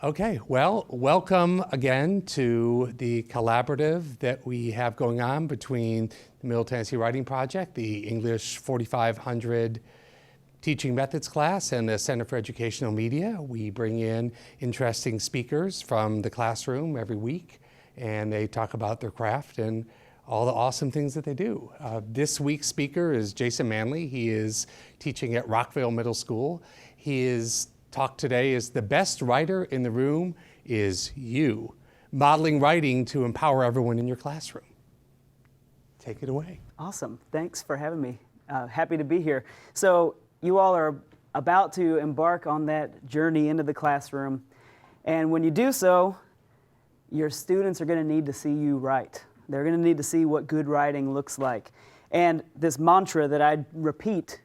Okay, well, welcome again to the collaborative that we have going on between the Middle Tennessee Writing Project, the English 4500 Teaching Methods class, and the Center for Educational Media. We bring in interesting speakers from the classroom every week, and they talk about their craft and all the awesome things that they do. This week's speaker is Jason Manley. He is teaching at Rockville Middle School. His talk today is "The best writer in the room is you, modeling writing to empower everyone in your classroom." Take it away. Awesome. Thanks for having me. Happy to be here. So you all are about to embark on that journey into the classroom. And when you do so, your students are going to need to see you write. They're going to need to see what good writing looks like. And this mantra that I repeat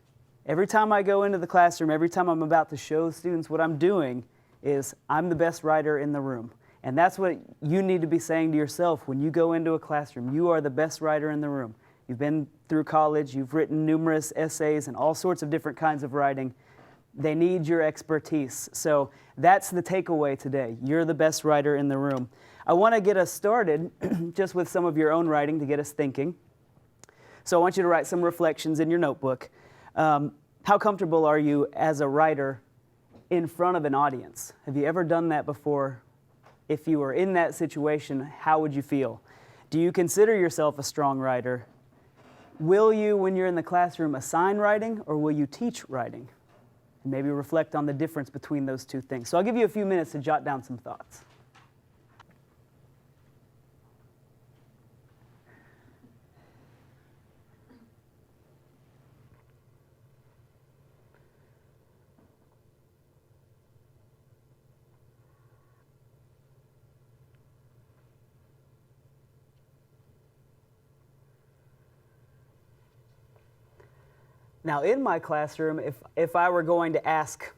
every time I go into the classroom, every time I'm about to show students what I'm doing, is I'm the best writer in the room. And that's what you need to be saying to yourself when you go into a classroom. You are the best writer in the room. You've been through college, you've written numerous essays and all sorts of different kinds of writing. They need your expertise. So that's the takeaway today. You're the best writer in the room. I want to get us started just with some of your own writing to get us thinking. So I want you to write some reflections in your notebook. How comfortable are you as a writer in front of an audience? Have you ever done that before? If you were in that situation, how would you feel? Do you consider yourself a strong writer? Will you, when you're in the classroom, assign writing, or will you teach writing? And maybe reflect on the difference between those two things. So I'll give you a few minutes to jot down some thoughts. Now, in my classroom, if I were going to ask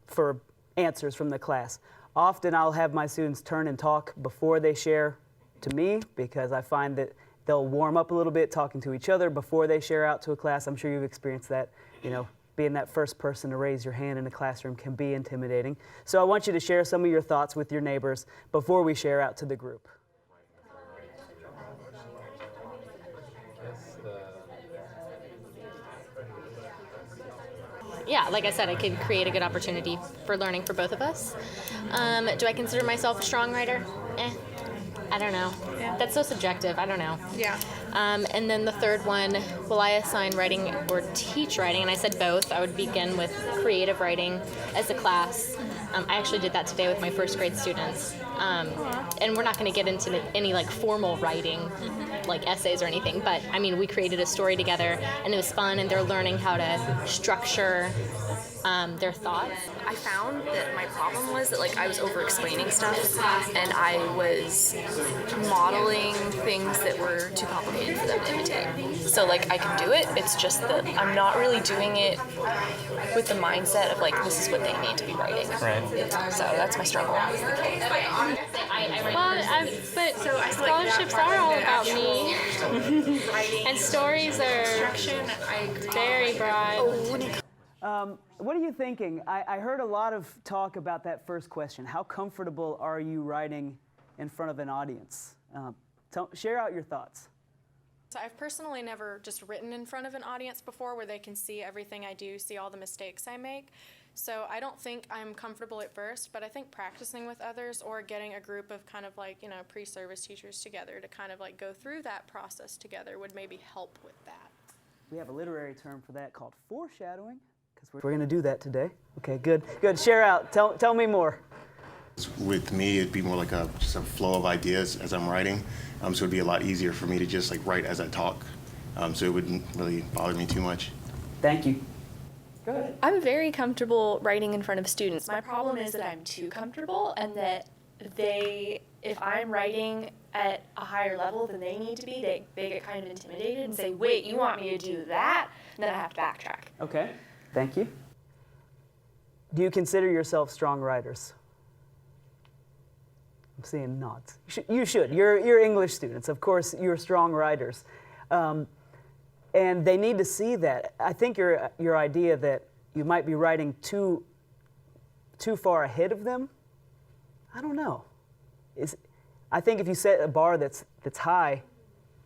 for answers from the class, often I'll have my students turn and talk before they share to me, because I find that they'll warm up a little bit talking to each other before they share out to a class. I'm sure you've experienced that. You know, being that first person to raise your hand in a classroom can be intimidating. So I want you to share some of your thoughts with your neighbors before we share out to the group. Yeah, like I said, I could create a good opportunity for learning for both of us. Do I consider myself a strong writer? I don't know. Yeah. That's so subjective. I don't know. Yeah. And then the third one, will I assign writing or teach writing? And I said both. I would begin with creative writing as a class. I actually did that today with my first grade students. And we're not going to get into any like formal writing, like essays or anything, but I mean, we created a story together and it was fun, and they're learning how to structure their thoughts. I found that my problem was that like I was over-explaining stuff, and I was modeling things that were too complicated for them to imitate. So like I can do it, it's just that I'm not really doing it with the mindset of like this is what they need to be writing. Right. So that's my struggle. But scholarships are all about me, and stories are very broad. What are you thinking? I heard a lot of talk about that first question. How comfortable are you writing in front of an audience? Share out your thoughts. So I've personally never just written in front of an audience before where they can see everything I do, see all the mistakes I make. So I don't think I'm comfortable at first, but I think practicing with others or getting a group of kind of like, you know, pre-service teachers together to kind of like go through that process together would maybe help with that. We have a literary term for that called foreshadowing, because we're going to do that today. Okay, good. Share out. Tell me more. With me, it'd be more like just a flow of ideas as I'm writing. So it'd be a lot easier for me to just like write as I talk. So it wouldn't really bother me too much. Thank you. Go ahead. I'm very comfortable writing in front of students. My problem is that I'm too comfortable, and that if I'm writing at a higher level than they need to be, they get kind of intimidated and say, wait, you want me to do that? And then I have to backtrack. Okay, thank you. Do you consider yourself strong writers? I'm seeing nods. You should. You're English students. Of course, you're strong writers. And they need to see that. I think your idea that you might be writing too far ahead of them, I don't know. I think if you set a bar that's high,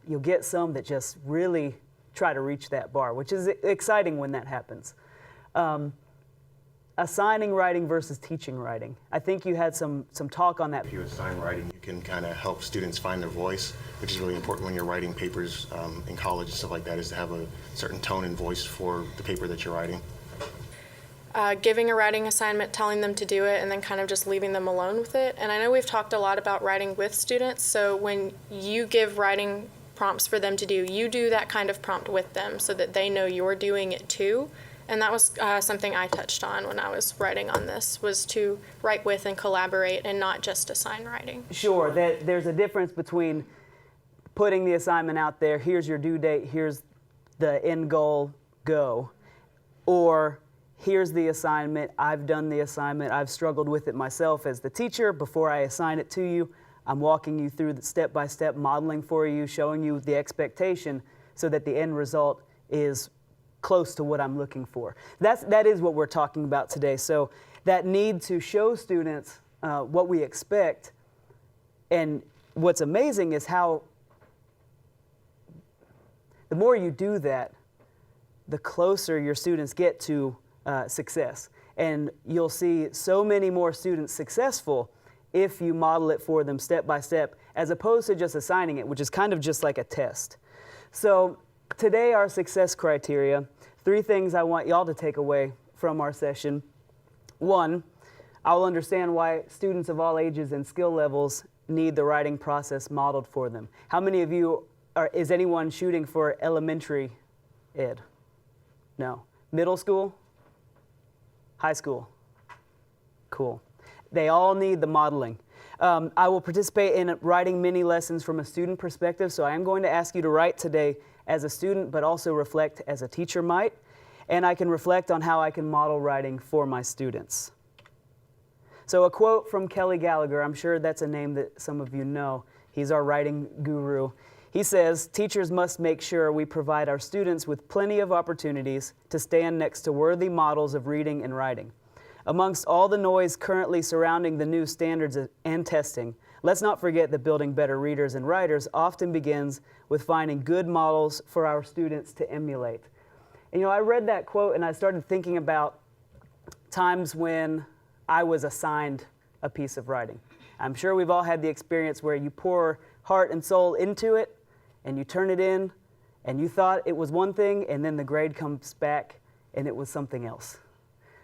you'll get some that just really try to reach that bar, which is exciting when that happens. Assigning writing versus teaching writing. I think you had some talk on that. If you assign writing, you can kind of help students find their voice, which is really important when you're writing papers in college and stuff like that, is to have a certain tone and voice for the paper that you're writing. Giving a writing assignment, telling them to do it, and then kind of just leaving them alone with it. And I know we've talked a lot about writing with students, so when you give writing prompts for them to do, you do that kind of prompt with them so that they know you're doing it too. And that was something I touched on when I was writing on this, was to write with and collaborate and not just assign writing. Sure, there's a difference between putting the assignment out there, here's your due date, here's the end goal, go, or here's the assignment, I've done the assignment, I've struggled with it myself as the teacher. Before I assign it to you, I'm walking you through the step-by-step, modeling for you, showing you the expectation so that the end result is close to what I'm looking for. That is what we're talking about today. So that need to show students what we expect, and what's amazing is how the more you do that, the closer your students get to success. And you'll see so many more students successful if you model it for them step by step, as opposed to just assigning it, which is kind of just like a test. So today, our success criteria, 3 things I want y'all to take away from our session. 1, I'll understand why students of all ages and skill levels need the writing process modeled for them. How many of you is anyone shooting for elementary ed? No. Middle school? High school? Cool. They all need the modeling. I will participate in writing mini lessons from a student perspective, so I am going to ask you to write today as a student, but also reflect as a teacher might. And I can reflect on how I can model writing for my students. So a quote from Kelly Gallagher, I'm sure that's a name that some of you know. He's our writing guru. He says, teachers must make sure we provide our students with plenty of opportunities to stand next to worthy models of reading and writing. Amongst all the noise currently surrounding the new standards and testing, let's not forget that building better readers and writers often begins with finding good models for our students to emulate. And, I read that quote and I started thinking about times when I was assigned a piece of writing. I'm sure we've all had the experience where you pour heart and soul into it and you turn it in and you thought it was one thing, and then the grade comes back and it was something else,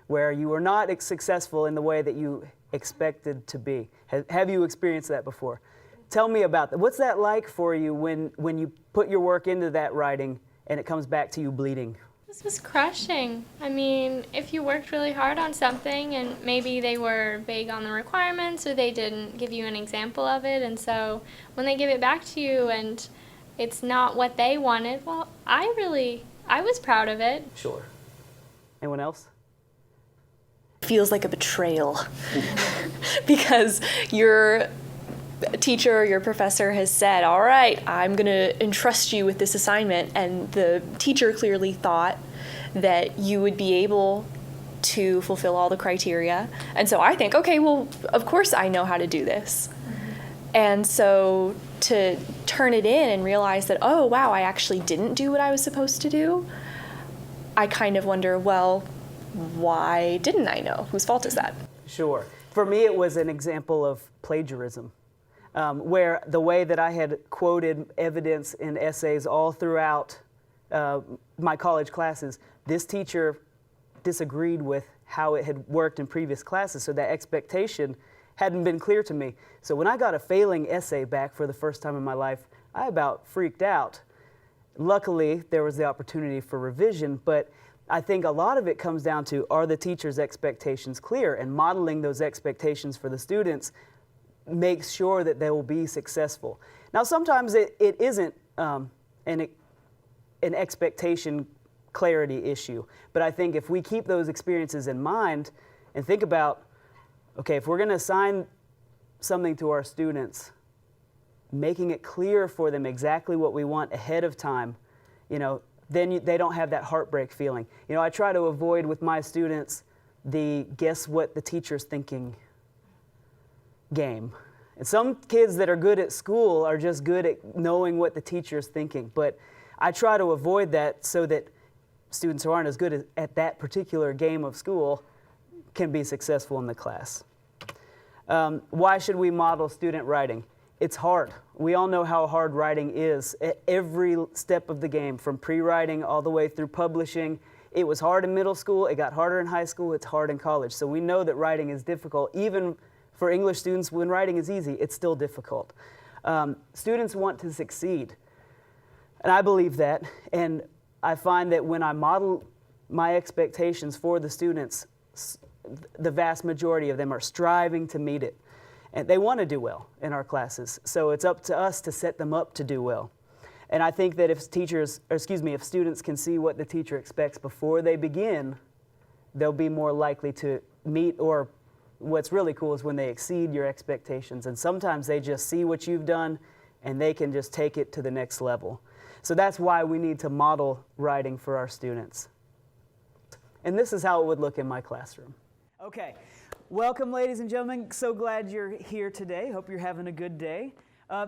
where you were not successful in the way that you expected to be. Have you experienced that before? Tell me about that. What's that like for you when you put your work into that writing and it comes back to you bleeding? This was crushing. I mean, if you worked really hard on something and maybe they were vague on the requirements or they didn't give you an example of it, and so when they give it back to you and it's not what they wanted, well, I was proud of it. Sure. Anyone else? Feels like a betrayal because your teacher or your professor has said, all right, I'm going to entrust you with this assignment, and the teacher clearly thought that you would be able to fulfill all the criteria. And so I think, okay, well, of course I know how to do this. And so to turn it in and realize that, oh, wow, I actually didn't do what I was supposed to do, I kind of wonder, well, why didn't I know? Whose fault is that? Sure. For me, it was an example of plagiarism, where the way that I had quoted evidence in essays all throughout my college classes, this teacher disagreed with how it had worked in previous classes, so that expectation hadn't been clear to me. So when I got a failing essay back for the first time in my life, I about freaked out. Luckily, there was the opportunity for revision, but I think a lot of it comes down to, are the teacher's expectations clear? And modeling those expectations for the students makes sure that they will be successful. Now, sometimes it isn't an expectation clarity issue, but I think if we keep those experiences in mind and think about, okay, if we're going to assign something to our students, making it clear for them exactly what we want ahead of time, then they don't have that heartbreak feeling. I try to avoid with my students the guess what the teacher's thinking game. And some kids that are good at school are just good at knowing what the teacher's thinking. But I try to avoid that so that students who aren't as good at that particular game of school can be successful in the class. Why should we model student writing? It's hard. We all know how hard writing is at every step of the game, from pre-writing all the way through publishing. It was hard in middle school, it got harder in high school, it's hard in college. So we know that writing is difficult. Even for English students, when writing is easy, it's still difficult. Students want to succeed. And I believe that. And I find that when I model my expectations for the students, the vast majority of them are striving to meet it. And they want to do well in our classes. So it's up to us to set them up to do well. And I think that if students can see what the teacher expects before they begin, they'll be more likely to meet, or what's really cool is when they exceed your expectations. And sometimes they just see what you've done and they can just take it to the next level. So that's why we need to model writing for our students. And this is how it would look in my classroom. Okay, welcome ladies and gentlemen. So glad you're here today. Hope you're having a good day.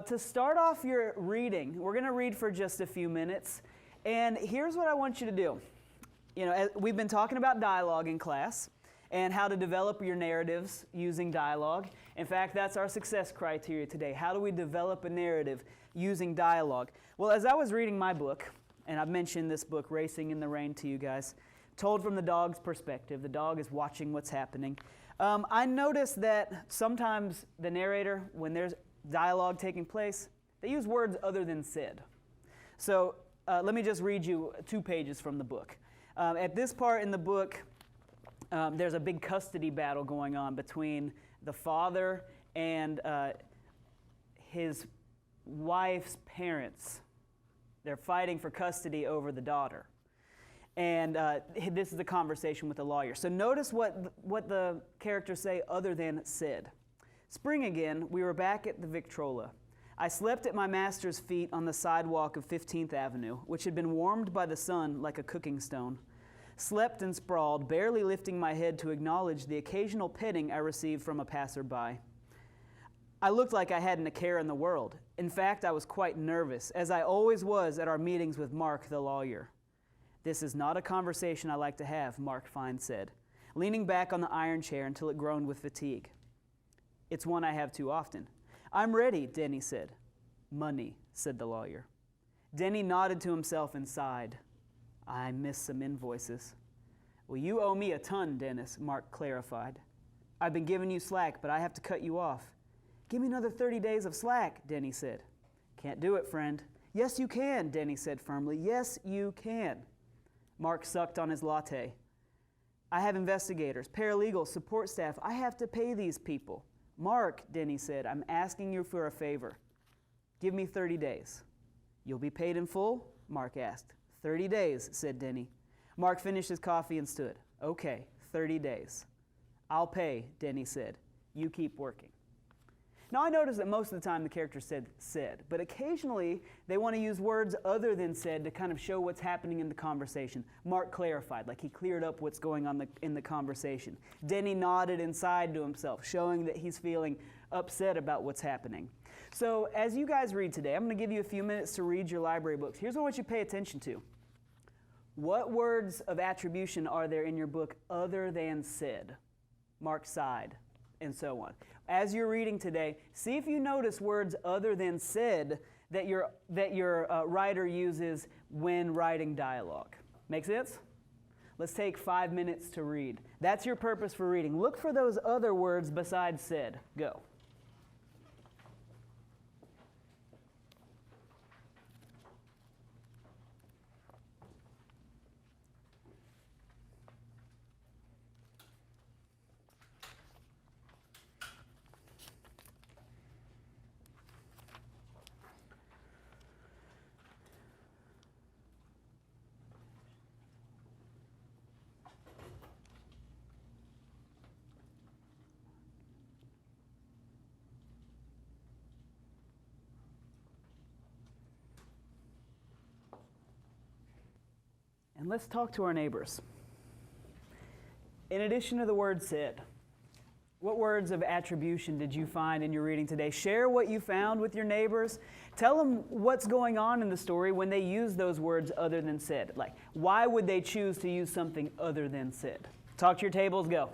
To start off your reading, we're going to read for just a few minutes. And here's what I want you to do. You know, we've been talking about dialogue in class and how to develop your narratives using dialogue. In fact, that's our success criteria today. How do we develop a narrative using dialogue? Well, as I was reading my book, and I've mentioned this book, Racing in the Rain, to you guys, told from the dog's perspective. The dog is watching what's happening. I noticed that sometimes the narrator, when there's dialogue taking place, they use words other than said. So let me just read you 2 pages from the book. At this part in the book, there's a big custody battle going on between the father and his wife's parents. They're fighting for custody over the daughter. And this is a conversation with the lawyer. So notice what the characters say other than said. Spring again, we were back at the Victrola. I slept at my master's feet on the sidewalk of 15th Avenue, which had been warmed by the sun like a cooking stone. Slept and sprawled, barely lifting my head to acknowledge the occasional petting I received from a passerby. I looked like I hadn't a care in the world. In fact, I was quite nervous, as I always was at our meetings with Mark, the lawyer. This is not a conversation I like to have, Mark Fine said, leaning back on the iron chair until it groaned with fatigue. It's one I have too often. I'm ready, Denny said. Money, said the lawyer. Denny nodded to himself and sighed. I missed some invoices. Well, you owe me a ton, Dennis, Mark clarified. I've been giving you slack, but I have to cut you off. Give me another 30 days of slack, Denny said. Can't do it, friend. Yes, you can, Denny said firmly. Yes, you can. Mark sucked on his latte. I have investigators, paralegals, support staff. I have to pay these people. Mark, Denny said, I'm asking you for a favor. Give me 30 days. You'll be paid in full? Mark asked. 30 days, said Denny. Mark finished his coffee and stood. Okay, 30 days. I'll pay, Denny said. You keep working. Now I noticed that most of the time the character said, but occasionally they want to use words other than said to kind of show what's happening in the conversation. Mark clarified, like he cleared up what's going on in the conversation. Denny nodded and sighed to himself, showing that he's feeling upset about what's happening. So as you guys read today, I'm going to give you a few minutes to read your library books. Here's what I want you to pay attention to. What words of attribution are there in your book other than said? Mark sighed, and so on. As you're reading today, see if you notice words other than said that your writer uses when writing dialogue. Make sense? Let's take 5 minutes to read. That's your purpose for reading. Look for those other words besides said. Go. And let's talk to our neighbors. In addition to the word said, What words of attribution did you find in your reading today? Share what you found with your neighbors. Tell them what's going on in the story when they use those words other than said. Like, why would they choose to use something other than said? Talk to your tables, go.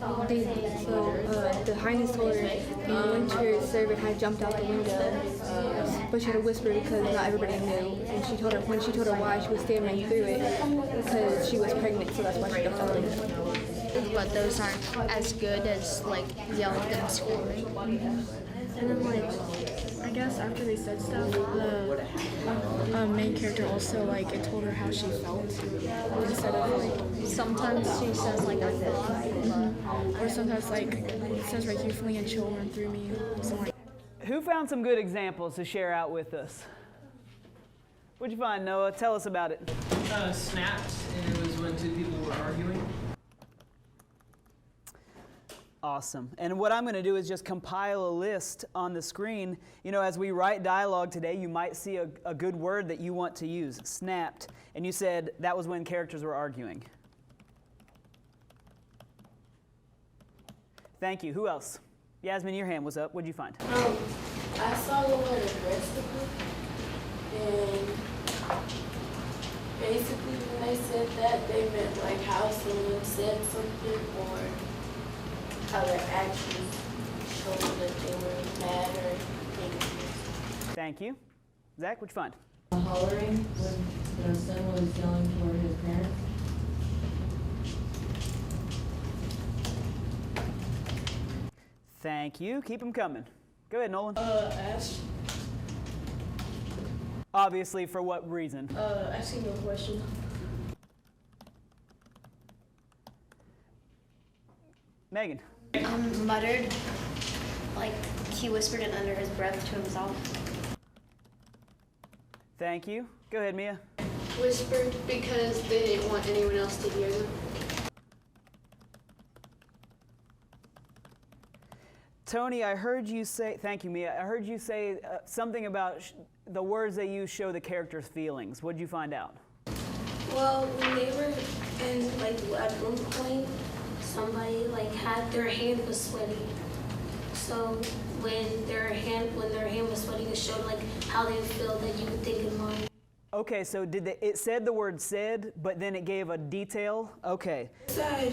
The highness told her the winter servant had jumped out the window, but she had to whisper because not everybody knew. And she told her when she told her why, she was stammering through it because she was pregnant, so that's why she jumped out the window. But those aren't as good as like yelling and screaming. And then I guess after they said stuff, the main character also it told her how she felt instead of Sometimes she says like I feel or sometimes it says right here fleeing children through me. Something like Who found some good examples to share out with us? What'd you find, Noah? Tell us about it. Snapped, and it was when two people were arguing. Awesome. And what I'm going to do is just compile a list on the screen. You know, as we write dialogue today, you might see a good word that you want to use, snapped. And you said that was when characters were arguing. Thank you. Who else? Yasmin, your hand was up. What'd you find? I saw the word aggressively, and basically when they said that, they meant like how someone said something or how their actions showed that they were mad or angry. Thank you. Zach, what'd you find? Hollering when the son was yelling for his parents. Thank you. Keep them coming. Go ahead, Nolan. Ask. Obviously, for what reason? Asking a question. Megan. Muttered, like he whispered it under his breath to himself. Thank you. Go ahead, Mia. Whispered because they didn't want anyone else to hear them. Tony, I heard you say, thank you, Mia. I heard you say something about the words they use show the character's feelings. What did you find out? Well, when they were in at one point, somebody had their hand was sweaty. So when their hand was sweaty, it showed how they feel that you could think in mind. Okay, so it said the word said, but then it gave a detail? Okay. Said.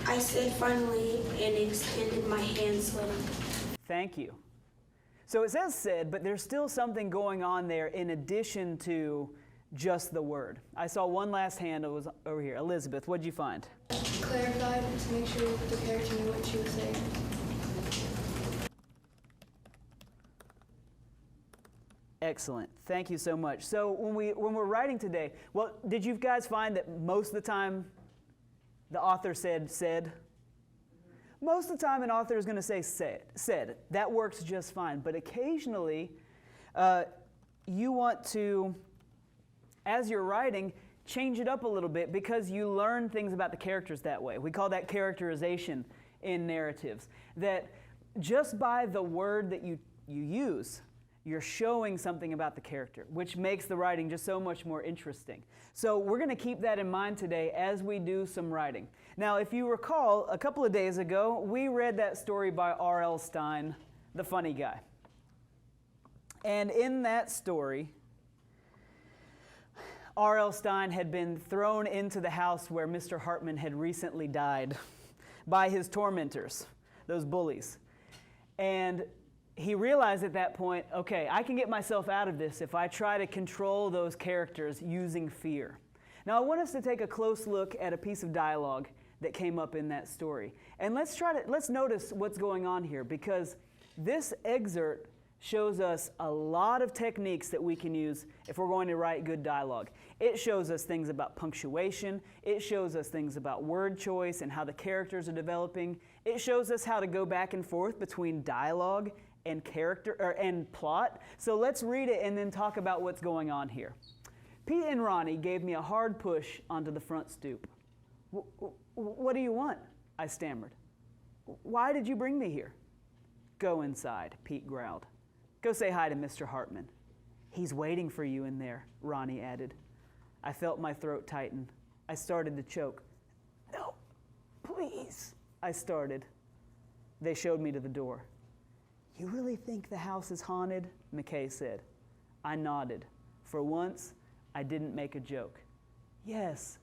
I said finally and extended my hand sweaty. Thank you. So it says said, but there's still something going on there in addition to just the word. I saw one last hand. It was over here. Elizabeth, what'd you find? clarified to make sure the character knew what she was saying. Excellent. Thank you so much. So when we're writing today, well, did you guys find that most of the time the author said? Most of the time an author is going to say said. That works just fine. But occasionally you want to, as you're writing, change it up a little bit because you learn things about the characters that way. We call that characterization in narratives. That just by the word that you use, you're showing something about the character, which makes the writing just so much more interesting. So we're going to keep that in mind today as we do some writing. Now, if you recall, a couple of days ago, we read that story by R.L. Stine, The Funny Guy. And in that story, R.L. Stine had been thrown into the house where Mr. Hartman had recently died by his tormentors, those bullies. And he realized at that point, okay, I can get myself out of this if I try to control those characters using fear. Now, I want us to take a close look at a piece of dialogue that came up in that story. And let's notice what's going on here, because this excerpt shows us a lot of techniques that we can use if we're going to write good dialogue. It shows us things about punctuation. It shows us things about word choice and how the characters are developing. It shows us how to go back and forth between dialogue and character and plot. So let's read it and then talk about what's going on here. Pete and Ronnie gave me a hard push onto the front stoop. What do you want? I stammered. Why did you bring me here? Go inside, Pete growled. Go say hi to Mr. Hartman. He's waiting for you in there, Ronnie added. I felt my throat tighten. I started to choke. No, please, I started. They showed me to the door. You really think the house is haunted? McKay said. I nodded. For once, I didn't make a joke. Yes,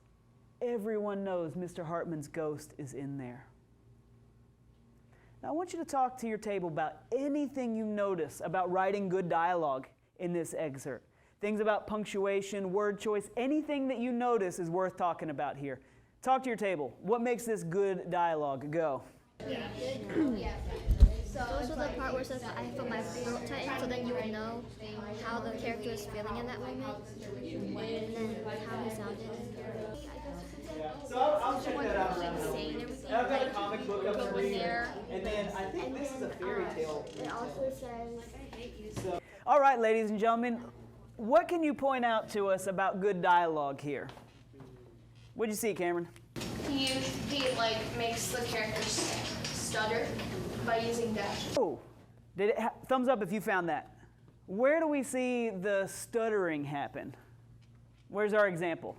everyone knows Mr. Hartman's ghost is in there. Now, I want you to talk to your table about anything you notice about writing good dialogue in this excerpt. Things about punctuation, word choice, anything that you notice is worth talking about here. Talk to your table. What makes this good dialogue? Go. Yeah. So also the part where it says I feel my throat tighten, so then you would know how the character is feeling in that moment, and then how he sounded. So I'll check that out. Saying everything. I've got a comic book up to read, there. and then I think this is a fairy tale. It also says. So, all right, ladies and gentlemen, what can you point out to us about good dialogue here? What'd you see, Cameron? He makes the characters stutter by using dash. Oh, thumbs up if you found that. Where do we see the stuttering happen? Where's our example?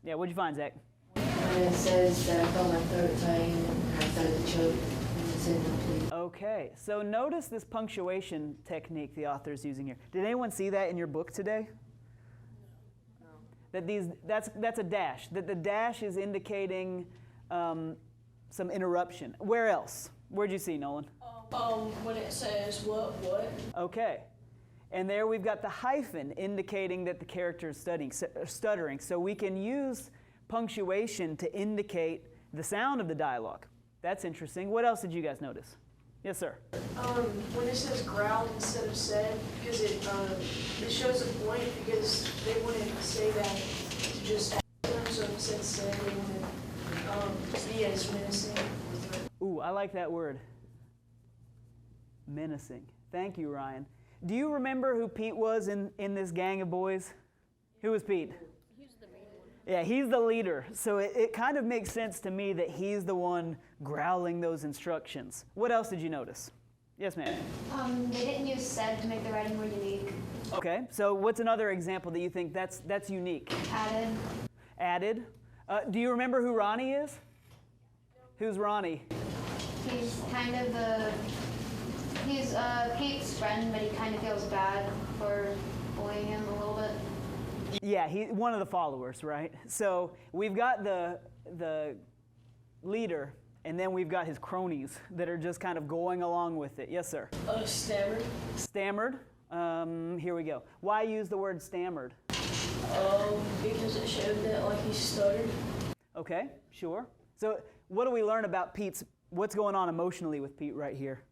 Yeah, what'd you find, Zach? It says that I felt my throat tighten and I started to choke. And it said no, please. Okay, so notice this punctuation technique the author is using here. Did anyone see that in your book today? No. That's a dash. That the dash is indicating some interruption. Where else? Where'd you see, Nolan? When it says what? Okay. And there we've got the hyphen indicating that the character is stuttering. So we can use punctuation to indicate the sound of the dialogue. That's interesting. What else did you guys notice? Yes, sir. When it says growled instead of said, because it shows a point, because they wouldn't say that to just ask them, so if it said, they wouldn't be as menacing. Ooh, I like that word. Menacing. Thank you, Ryan. Do you remember who Pete was in this gang of boys? Who was Pete? He's the main one. Yeah, he's the leader. So it kind of makes sense to me that he's the one growling those instructions. What else did you notice? Yes, ma'am. They didn't use said to make the writing more unique. Okay, so what's another example that you think that's unique? Added. Added. Do you remember who Ronnie is? Who's Ronnie? He's kind of he's Pete's friend, but he kind of feels bad for bullying him a little bit. Yeah, he's one of the followers, right? So we've got the leader, and then we've got his cronies that are just kind of going along with it. Yes, sir? Stammered. Stammered. Here we go. Why use the word stammered? Because it showed that he stuttered. Okay, sure. So what do we learn about what's going on emotionally with Pete right here?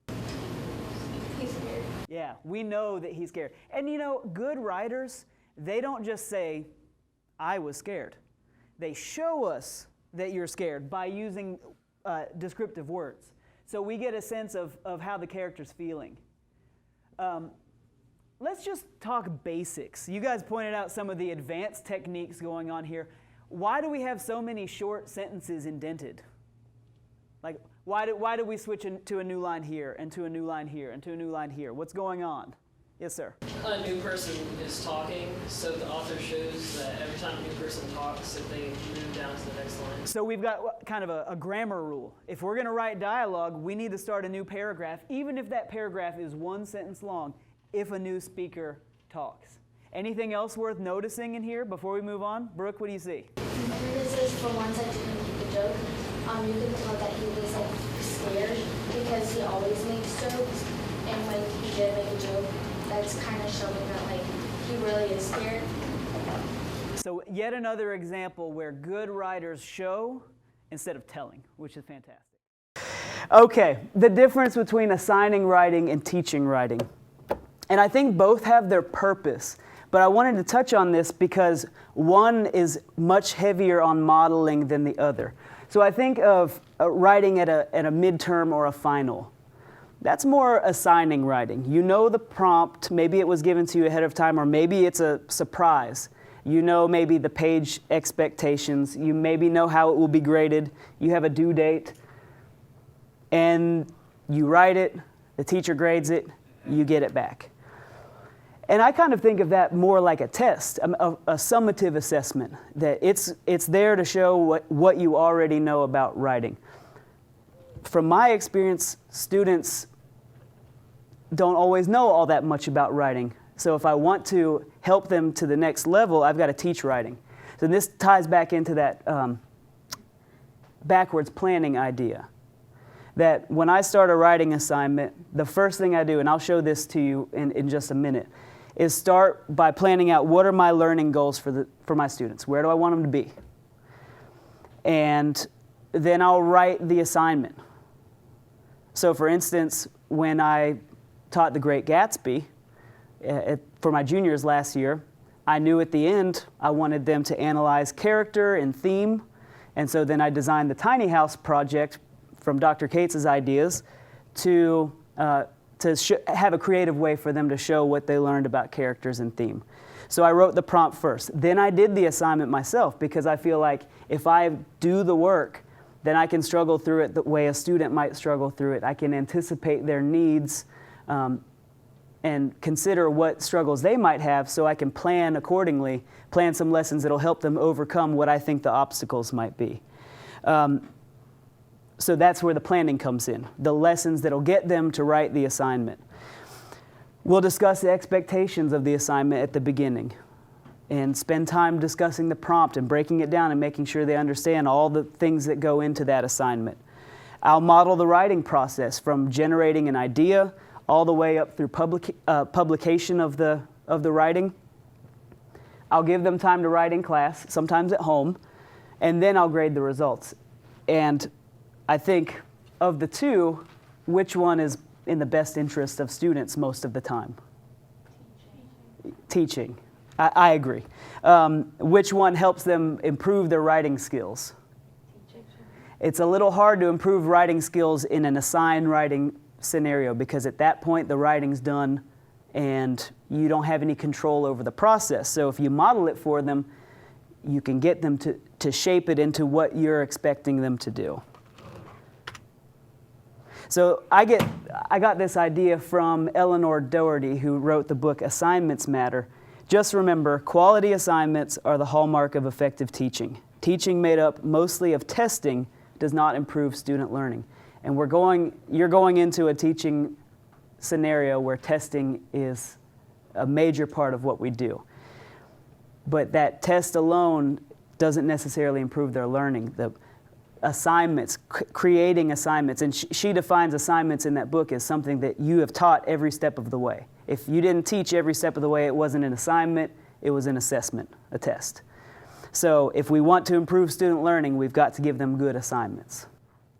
He's scared. Yeah, we know that he's scared. And good writers, they don't just say, I was scared. They show us that you're scared by using descriptive words. So we get a sense of how the character's feeling. Let's just talk basics. You guys pointed out some of the advanced techniques going on here. Why do we have so many short sentences indented? Like, why do we switch to a new line here, and to a new line here, and to a new line here? What's going on? Yes, sir? A new person is talking, so the author shows that every time a new person talks, if they move down to the next line. So we've got kind of a grammar rule. If we're going to write dialogue, we need to start a new paragraph, even if that paragraph is one sentence long, if a new speaker talks. Anything else worth noticing in here before we move on? Brooke, what do you see? This is for one side to keep the joke. You can tell that he was scared because he always makes jokes, and when he did make a joke, that's kind of showing that he really is scared. So yet another example where good writers show instead of telling, which is fantastic. Okay, the difference between assigning writing and teaching writing. And I think both have their purpose, but I wanted to touch on this because one is much heavier on modeling than the other. So I think of writing at a midterm or a final. That's more assigning writing. You know the prompt, maybe it was given to you ahead of time, or maybe it's a surprise. You know maybe the page expectations, you maybe know how it will be graded, you have a due date, and you write it, the teacher grades it, you get it back. And I kind of think of that more like a test, a summative assessment, that it's there to show what you already know about writing. From my experience, students don't always know all that much about writing. So if I want to help them to the next level, I've got to teach writing. So this ties back into that backwards planning idea. That when I start a writing assignment, the first thing I do, and I'll show this to you in just a minute, is start by planning out what are my learning goals for my students. Where do I want them to be? And then I'll write the assignment. So for instance, when I taught The Great Gatsby for my juniors last year, I knew at the end I wanted them to analyze character and theme. And so then I designed the tiny house project from Dr. Cates's ideas to have a creative way for them to show what they learned about characters and theme. So I wrote the prompt first. Then I did the assignment myself because I feel like if I do the work, then I can struggle through it the way a student might struggle through it. I can anticipate their needs and consider what struggles they might have so I can plan accordingly, plan some lessons that'll help them overcome what I think the obstacles might be. So that's where the planning comes in, the lessons that'll get them to write the assignment. We'll discuss the expectations of the assignment at the beginning and spend time discussing the prompt and breaking it down and making sure they understand all the things that go into that assignment. I'll model the writing process from generating an idea all the way up through publication of the writing. I'll give them time to write in class, sometimes at home, and then I'll grade the results. And I think of the two, which one is in the best interest of students most of the time? Teaching. I agree. Which one helps them improve their writing skills? It's a little hard to improve writing skills in an assigned writing scenario because at that point the writing's done and you don't have any control over the process. So if you model it for them, you can get them to shape it into what you're expecting them to do. So I got this idea from Eleanor Doherty, who wrote the book Assignments Matter. Just remember, quality assignments are the hallmark of effective teaching. Teaching made up mostly of testing does not improve student learning. And you're going into a teaching scenario where testing is a major part of what we do. But that test alone doesn't necessarily improve their learning. The assignments, creating assignments, and she defines assignments in that book as something that you have taught every step of the way. If you didn't teach every step of the way, it wasn't an assignment, it was an assessment, a test. So if we want to improve student learning, we've got to give them good assignments.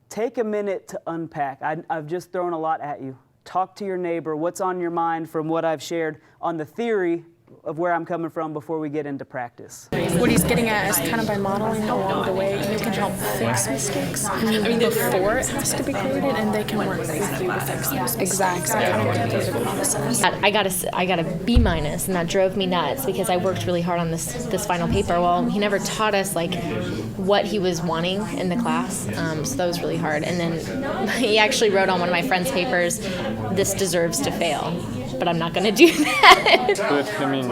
Take a minute to unpack. I've just thrown a lot at you. Talk to your neighbor. What's on your mind from what I've shared on the theory of where I'm coming from before we get into practice. What he's getting at is kind of by modeling along the way, you can help fix mistakes. I mean, before it has to be graded, and they can work with you to fix those. Exactly. I got a B-, and that drove me nuts because I worked really hard on this final paper. Well, he never taught us like what he was wanting in the class, so that was really hard. And then he actually wrote on one of my friend's papers, "This deserves to fail." But I'm not going to do that. But, I mean,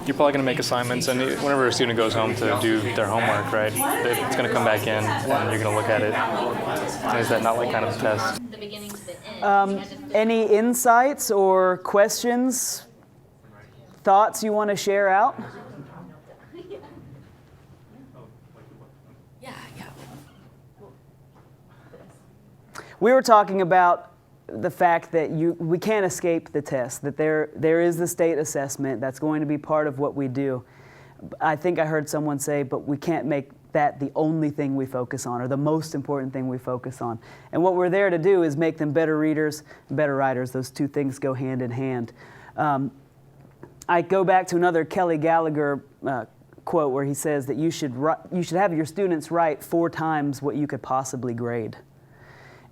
you're probably going to make assignments, and whenever a student goes home to do their homework, right, it's going to come back in, and you're going to look at it. And is that not like kind of a test? Any insights or questions, thoughts you want to share out? Yeah. We were talking about the fact that we can't escape the test, that there is the state assessment that's going to be part of what we do. I think I heard someone say, but we can't make that the only thing we focus on or the most important thing we focus on. And what we're there to do is make them better readers and better writers. Those two things go hand in hand. I go back to another Kelly Gallagher quote where he says that you should have your students write 4 times what you could possibly grade.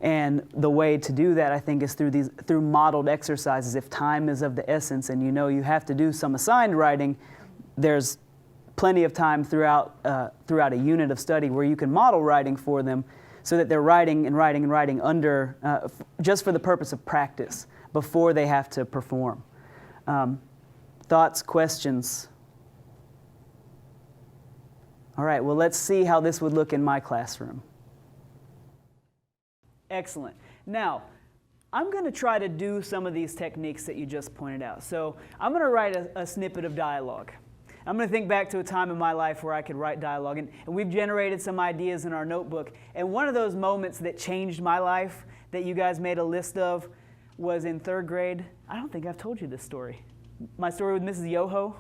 And the way to do that, I think, is through modeled exercises. If time is of the essence and you know you have to do some assigned writing, there's plenty of time throughout a unit of study where you can model writing for them so that they're writing under, just for the purpose of practice before they have to perform. Thoughts, questions? All right, well, let's see how this would look in my classroom. Excellent. Now, I'm going to try to do some of these techniques that you just pointed out. So I'm going to write a snippet of dialogue. I'm going to think back to a time in my life where I could write dialogue. And we've generated some ideas in our notebook. And one of those moments that changed my life that you guys made a list of was in 3rd grade. I don't think I've told you this story. My story with Mrs. Yoho.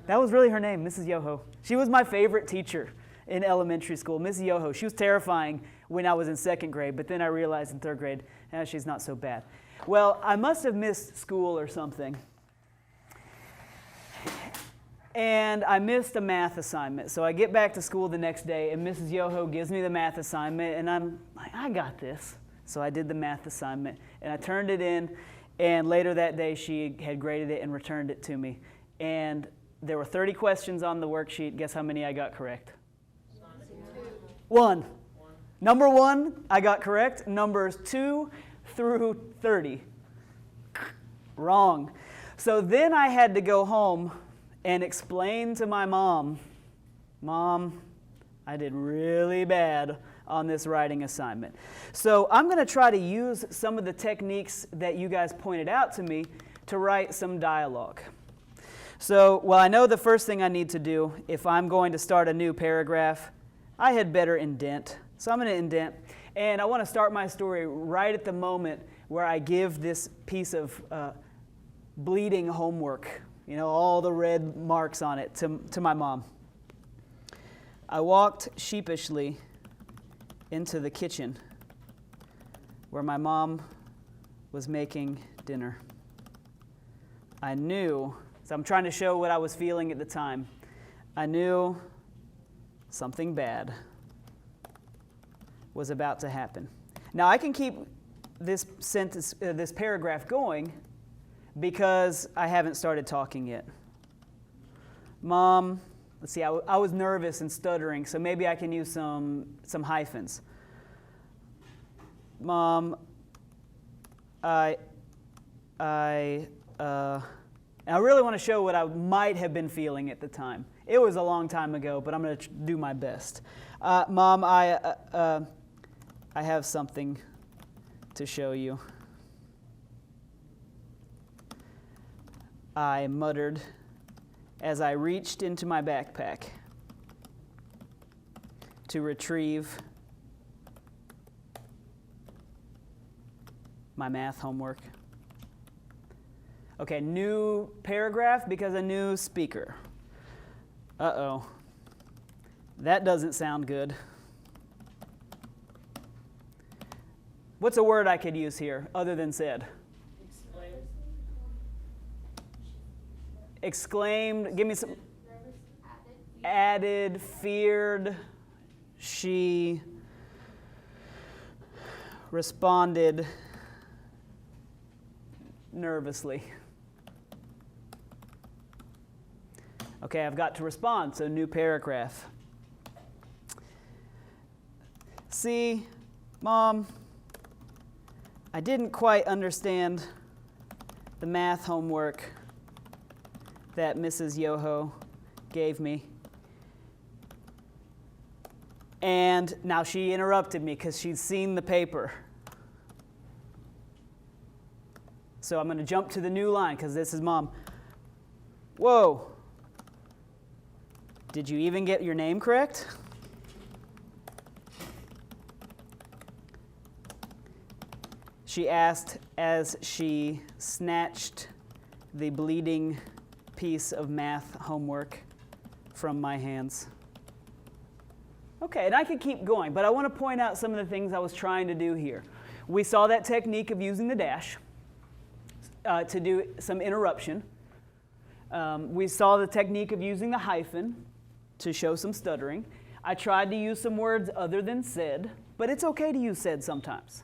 That was really her name, Mrs. Yoho. She was my favorite teacher in elementary school, Mrs. Yoho. She was terrifying when I was in 2nd grade, but then I realized in 3rd grade, she's not so bad. Well, I must have missed school or something. And I missed a math assignment. So I get back to school the next day, and Mrs. Yoho gives me the math assignment, and I'm like, I got this. So I did the math assignment, and I turned it in, and later that day she had graded it and returned it to me. And there were 30 questions on the worksheet. Guess how many I got correct? 1. Number 1, I got correct. Numbers 2 through 30. Wrong. So then I had to go home and explain to my mom, Mom, I did really bad on this writing assignment. So I'm going to try to use some of the techniques that you guys pointed out to me to write some dialogue. So, well, I know the first thing I need to do, if I'm going to start a new paragraph, I had better indent. So I'm going to indent. And I want to start my story right at the moment where I give this piece of bleeding homework, you know, all the red marks on it, to my mom. I walked sheepishly into the kitchen where my mom was making dinner. I knew, so I'm trying to show what I was feeling at the time. I knew something bad was about to happen. Now I can keep this sentence, this paragraph going because I haven't started talking yet. Mom, let's see, I was nervous and stuttering, so maybe I can use some hyphens. Mom, I really want to show what I might have been feeling at the time. It was a long time ago, but I'm going to do my best. Mom, I have something to show you. I muttered as I reached into my backpack to retrieve my math homework. Okay, new paragraph because a new speaker. Uh-oh. That doesn't sound good. What's a word I could use here other than said? Exclaimed. Give me some. Added, feared. She responded nervously. Okay, I've got to respond, so new paragraph. See, Mom, I didn't quite understand the math homework that Mrs. Yoho gave me. And now she interrupted me because she'd seen the paper. So I'm going to jump to the new line because this is Mom. Whoa. Did you even get your name correct? She asked as she snatched the bleeding piece of math homework from my hands. Okay, and I could keep going, but I want to point out some of the things I was trying to do here. We saw that technique of using the dash to do some interruption. We saw the technique of using the hyphen to show some stuttering. I tried to use some words other than said, but it's okay to use said sometimes.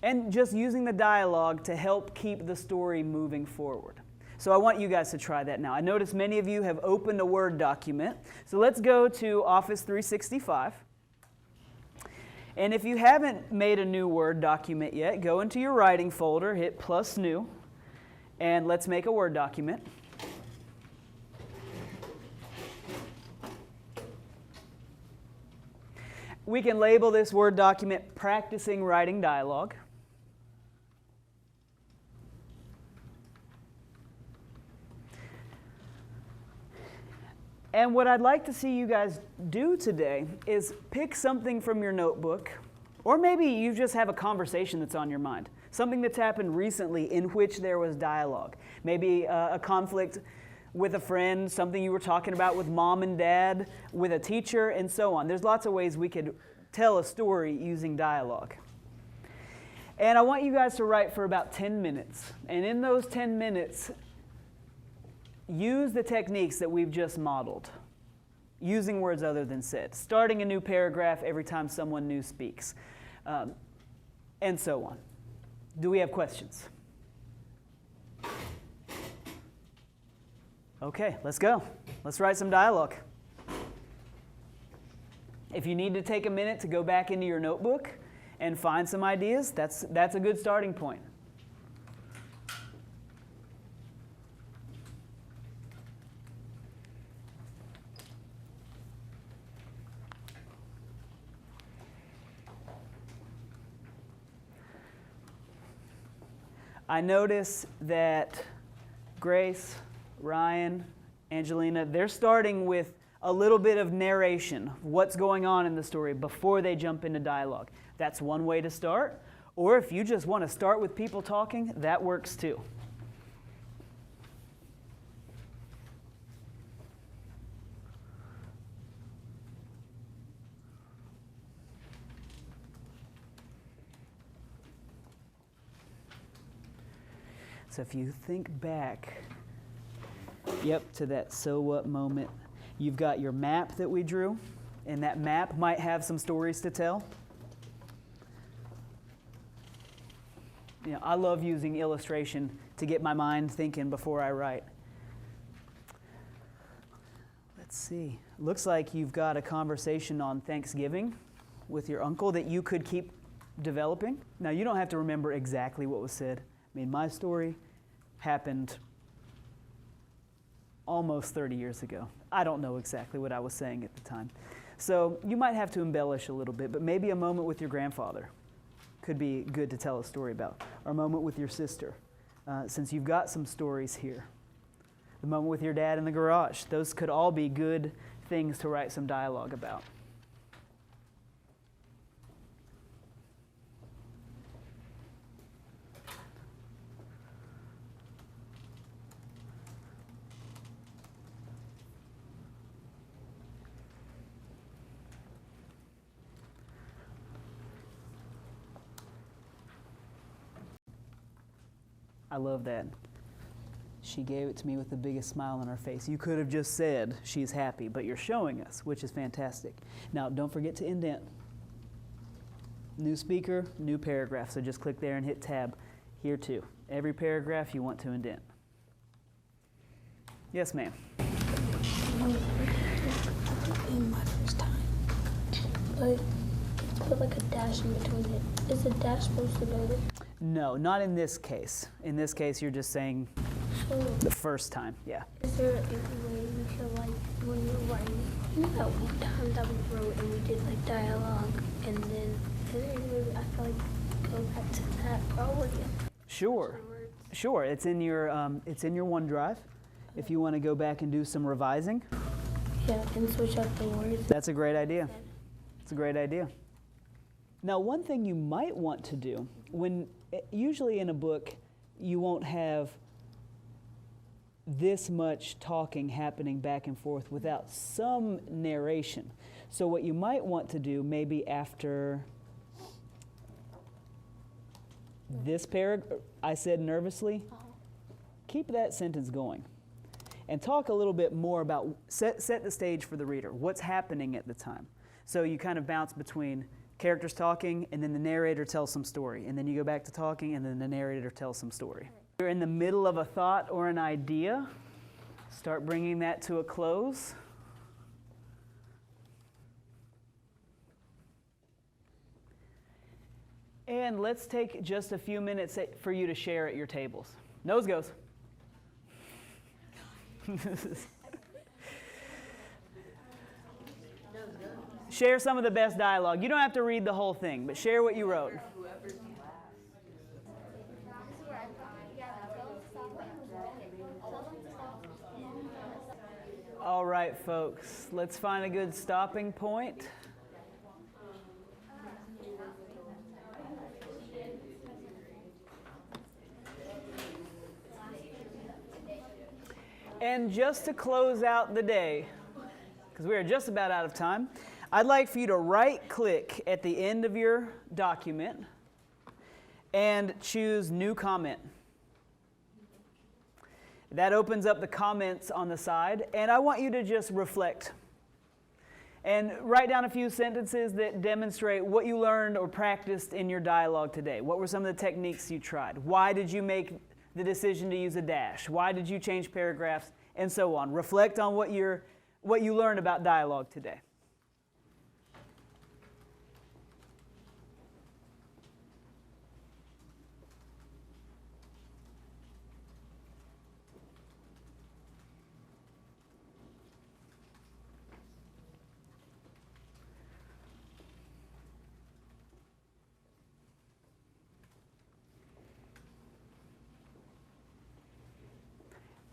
And just using the dialogue to help keep the story moving forward. So I want you guys to try that now. I notice many of you have opened a Word document. So let's go to Office 365. And if you haven't made a new Word document yet, go into your writing folder, hit +new, And let's make a Word document. We can label this Word document Practicing Writing Dialogue. And what I'd like to see you guys do today is pick something from your notebook, or maybe you just have a conversation that's on your mind, something that's happened recently in which there was dialogue. Maybe a conflict with a friend, something you were talking about with mom and dad, with a teacher, and so on. There's lots of ways we could tell a story using dialogue. And I want you guys to write for about 10 minutes. And in those 10 minutes, use the techniques that we've just modeled, using words other than said, starting a new paragraph every time someone new speaks, and so on. Do we have questions? Okay, let's go. Let's write some dialogue. If you need to take a minute to go back into your notebook and find some ideas, that's a good starting point. I notice that Grace, Ryan, Angelina, they're starting with a little bit of narration, what's going on in the story before they jump into dialogue. That's one way to start. Or if you just want to start with people talking, that works too. So if you think back, to that so what moment, you've got your map that we drew, and that map might have some stories to tell. I love using illustration to get my mind thinking before I write. Let's see. Looks like you've got a conversation on Thanksgiving with your uncle that you could keep developing. Now, you don't have to remember exactly what was said. I mean, my story happened almost 30 years ago. I don't know exactly what I was saying at the time. So you might have to embellish a little bit, but maybe a moment with your grandfather could be good to tell a story about, or a moment with your sister, since you've got some stories here. The moment with your dad in the garage. Those could all be good things to write some dialogue about. I love that. She gave it to me with the biggest smile on her face. You could have just said she's happy, but you're showing us, which is fantastic. Now, don't forget to indent. New speaker, new paragraph. So just click there and hit tab here too. Every paragraph you want to indent. Yes, ma'am. In my first time, but put like a dash in between it. Is the dash supposed to go there? No, not in this case. In this case, you're just saying the first time, yeah. Is there a way we could, like, when you're writing, that one time that we wrote and we did, like, dialogue, and then, is there any way I feel like go back to that probably? Sure, sure. It's in your OneDrive. If you want to go back and do some revising. Yeah, and switch up the words. That's a great idea. It's a great idea. Now, one thing you might want to do, usually in a book, you won't have this much talking happening back and forth without some narration. So what you might want to do, maybe after this paragraph, I said nervously, keep that sentence going. And talk a little bit more about, set the stage for the reader, what's happening at the time. So you kind of bounce between characters talking, and then the narrator tells some story. And then you go back to talking, and then the narrator tells some story. You're in the middle of a thought or an idea. Start bringing that to a close. And let's take just a few minutes for you to share at your tables. Nose goes. Share some of the best dialogue. You don't have to read the whole thing, but share what you wrote. All right, folks, let's find a good stopping point. And just to close out the day, because we are just about out of time, I'd like for you to right-click at the end of your document and choose New Comment. That opens up the comments on the side, and I want you to just reflect and write down a few sentences that demonstrate what you learned or practiced in your dialogue today. What were some of the techniques you tried? Why did you make the decision to use a dash? Why did you change paragraphs? And so on. Reflect on what you learned about dialogue today.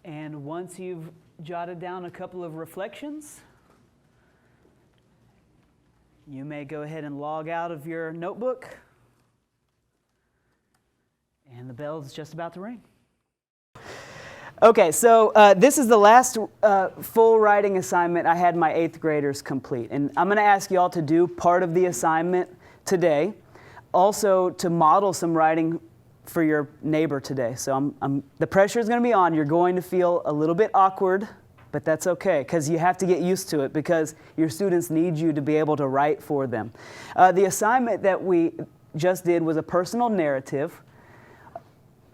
And once you've jotted down a couple of reflections, you may go ahead and log out of your notebook. And the bell's just about to ring. Okay, so this is the last full writing assignment I had my 8th graders complete. And I'm going to ask you all to do part of the assignment today. Also to model some writing for your neighbor today. So the pressure is going to be on. You're going to feel a little bit awkward, but that's okay because you have to get used to it because your students need you to be able to write for them. The assignment that we just did was a personal narrative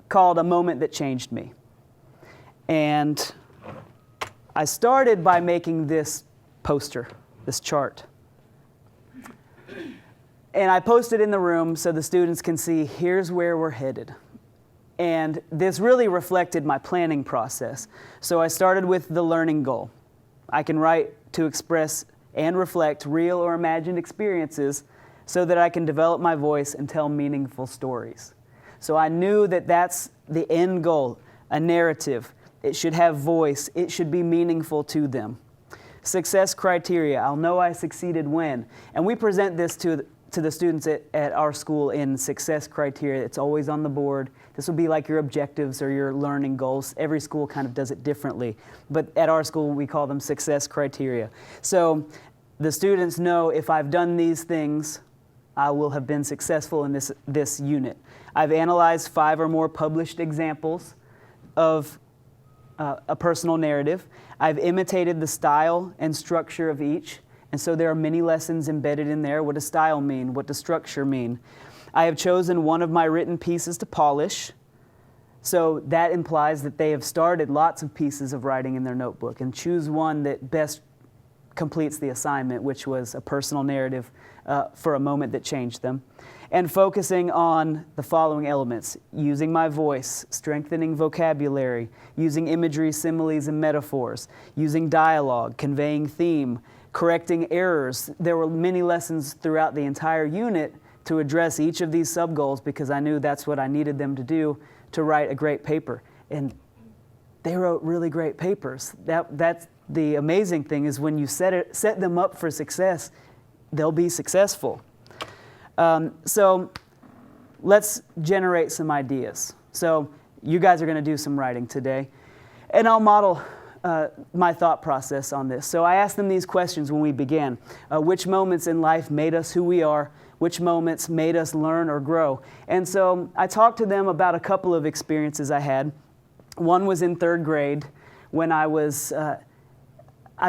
called A Moment That Changed Me. And I started by making this poster, this chart. And I posted in the room so the students can see, here's where we're headed. And this really reflected my planning process. So I started with the learning goal. I can write to express and reflect real or imagined experiences so that I can develop my voice and tell meaningful stories. So I knew that that's the end goal, a narrative. It should have voice. It should be meaningful to them. Success criteria. I'll know I succeeded when. And we present this to the students at our school in success criteria. It's always on the board. This will be like your objectives or your learning goals. Every school kind of does it differently. But at our school, we call them success criteria. So the students know if I've done these things, I will have been successful in this unit. I've analyzed 5 or more published examples of a personal narrative. I've imitated the style and structure of each. And so there are many lessons embedded in there. What does style mean? What does structure mean? I have chosen one of my written pieces to polish. So that implies that they have started lots of pieces of writing in their notebook and choose one that best completes the assignment, which was a personal narrative for a moment that changed them. And focusing on the following elements: using my voice, strengthening vocabulary, using imagery, similes, and metaphors, using dialogue, conveying theme, correcting errors. There were many lessons throughout the entire unit to address each of these sub-goals because I knew that's what I needed them to do to write a great paper. And they wrote really great papers. That's the amazing thing is when you set them up for success, they'll be successful. So let's generate some ideas. So you guys are going to do some writing today. And I'll model my thought process on this. So I asked them these questions when we began. Which moments in life made us who we are? Which moments made us learn or grow? And so I talked to them about a couple of experiences I had. One was in 3rd grade when I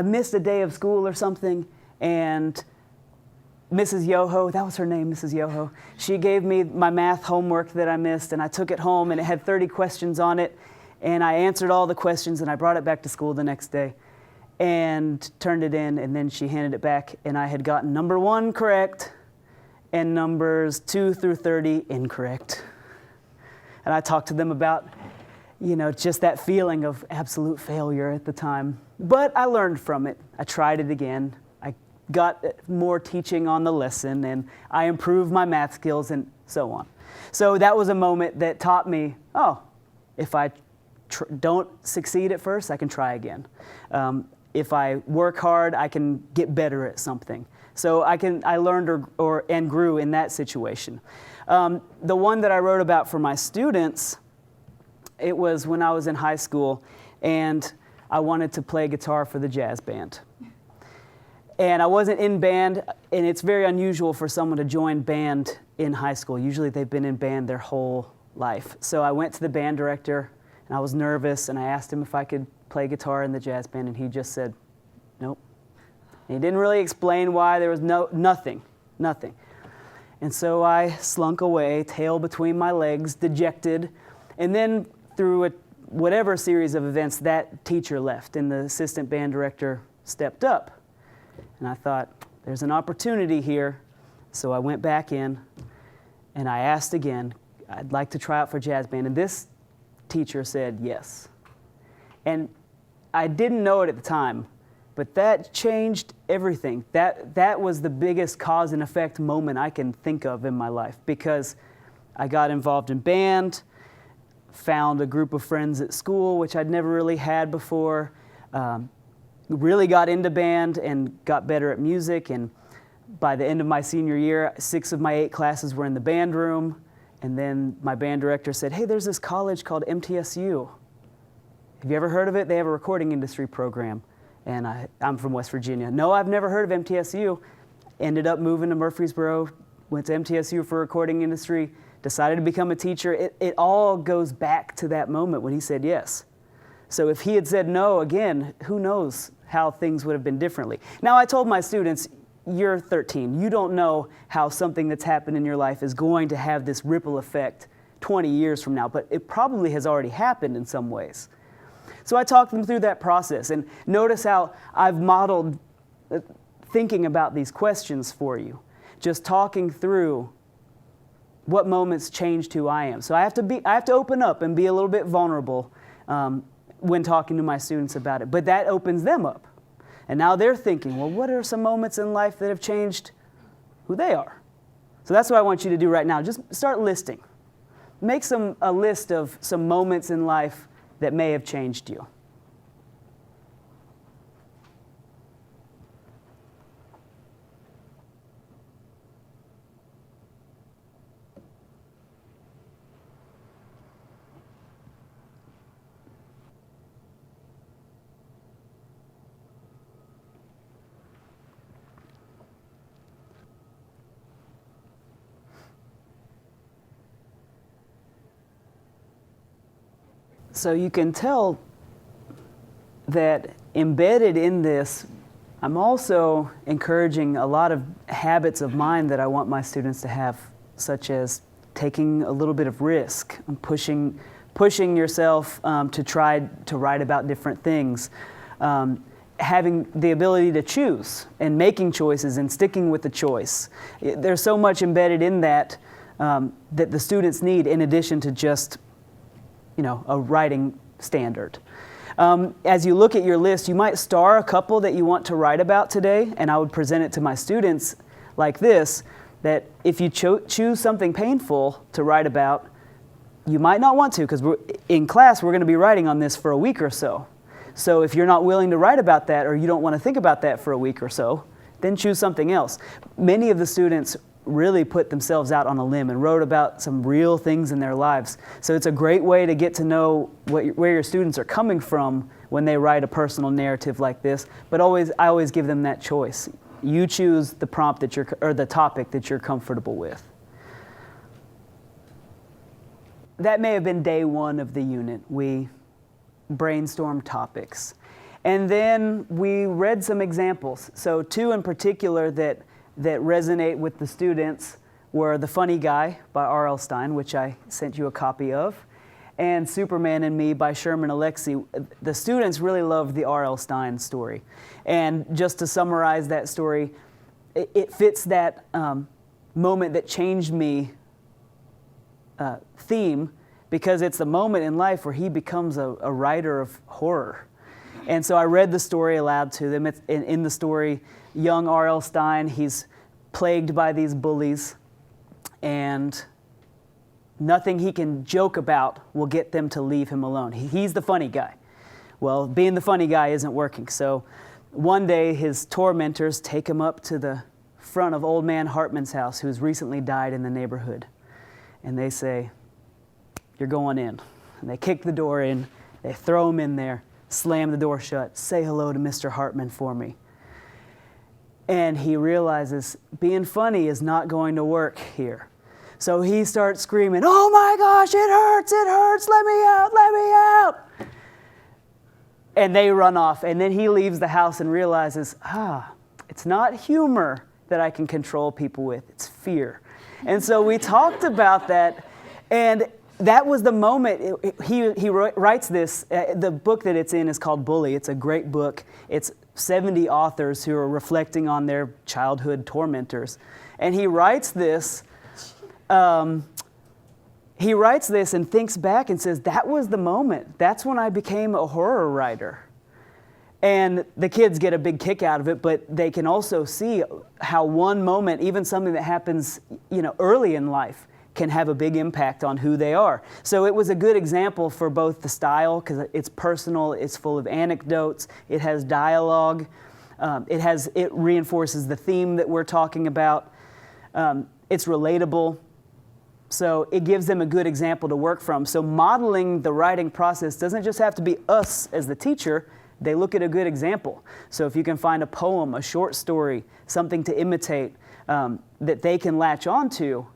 missed a day of school or something, and Mrs. Yoho, that was her name, Mrs. Yoho, she gave me my math homework that I missed, and I took it home, and it had 30 questions on it. And I answered all the questions, and I brought it back to school the next day and turned it in, and then she handed it back, and I had gotten number 1 correct and numbers 2 through 30 incorrect. And I talked to them about just that feeling of absolute failure at the time. But I learned from it. I tried it again. I got more teaching on the lesson, and I improved my math skills and so on. So that was a moment that taught me, if I don't succeed at first, I can try again. If I work hard, I can get better at something. So I learned and grew in that situation. The one that I wrote about for my students, it was when I was in high school, and I wanted to play guitar for the jazz band. And I wasn't in band, and it's very unusual for someone to join band in high school. Usually they've been in band their whole life. So I went to the band director, and I was nervous, and I asked him if I could play guitar in the jazz band, and he just said, nope. And he didn't really explain why. There was nothing. And so I slunk away, tail between my legs, dejected, and then through whatever series of events, that teacher left, and the assistant band director stepped up. And I thought, there's an opportunity here. So I went back in, and I asked again, I'd like to try out for jazz band. And this teacher said yes. And I didn't know it at the time, but that changed everything. That was the biggest cause and effect moment I can think of in my life, because I got involved in band, found a group of friends at school, which I'd never really had before, really got into band and got better at music. And by the end of my senior year, 6 of my 8 classes were in the band room. And then my band director said, hey, there's this college called MTSU. Have you ever heard of it? They have a recording industry program. And I'm from West Virginia. No, I've never heard of MTSU. Ended up moving to Murfreesboro, went to MTSU for recording industry, decided to become a teacher. It all goes back to that moment when he said yes. So if he had said no again, who knows how things would have been differently. Now, I told my students, you're 13. You don't know how something that's happened in your life is going to have this ripple effect 20 years from now, but it probably has already happened in some ways. So I talked them through that process, and notice how I've modeled thinking about these questions for you, just talking through what moments changed who I am. So I have to open up and be a little bit vulnerable when talking to my students about it, but that opens them up. And now they're thinking, well, what are some moments in life that have changed who they are? So that's what I want you to do right now. Just start listing. Make a list of some moments in life that may have changed you. So you can tell that embedded in this, I'm also encouraging a lot of habits of mine that I want my students to have, such as taking a little bit of risk, and pushing yourself to try to write about different things, having the ability to choose and making choices and sticking with the choice. There's so much embedded in that that the students need, in addition to just a writing standard. As you look at your list, you might star a couple that you want to write about today, and I would present it to my students like this, that if you choose something painful to write about, you might not want to, because in class we're going to be writing on this for a week or so. So if you're not willing to write about that, or you don't want to think about that for a week or so, then choose something else. Many of the students really put themselves out on a limb and wrote about some real things in their lives. So it's a great way to get to know where your students are coming from when they write a personal narrative like this. But I always give them that choice. You choose the prompt or the topic that you're comfortable with. That may have been day 1 of the unit. We brainstormed topics. And then we read some examples. So 2 in particular that resonate with the students were The Funny Guy by R.L. Stine, which I sent you a copy of, and Superman and Me by Sherman Alexie. The students really loved the R.L. Stine story. And just to summarize that story, it fits that moment that changed me theme, because it's the moment in life where he becomes a writer of horror. And so I read the story aloud to them. In the story, young R.L. Stine, he's plagued by these bullies, and nothing he can joke about will get them to leave him alone. He's the funny guy. Well, being the funny guy isn't working. So one day, his tormentors take him up to the front of Old Man Hartman's house, who's recently died in the neighborhood. And they say, "You're going in." And they kick the door in, they throw him in there, slam the door shut, "Say hello to Mr. Hartman for me." And he realizes being funny is not going to work here. So he starts screaming, "Oh my gosh, it hurts, let me out, let me out." And they run off, and then he leaves the house and realizes, it's not humor that I can control people with, it's fear. And so we talked about that, and that was the moment. He writes this. The book that it's in is called Bully. It's a great book. It's 70 authors who are reflecting on their childhood tormentors. And he writes this. He writes this and thinks back and says, that was the moment. That's when I became a horror writer. And the kids get a big kick out of it, but they can also see how one moment, even something that happens, early in life, can have a big impact on who they are. So it was a good example for both the style, because it's personal, it's full of anecdotes, it has dialogue, it reinforces the theme that we're talking about, it's relatable. So it gives them a good example to work from. So modeling the writing process doesn't just have to be us as the teacher. They look at a good example. So if you can find a poem, a short story, something to imitate that they can latch onto,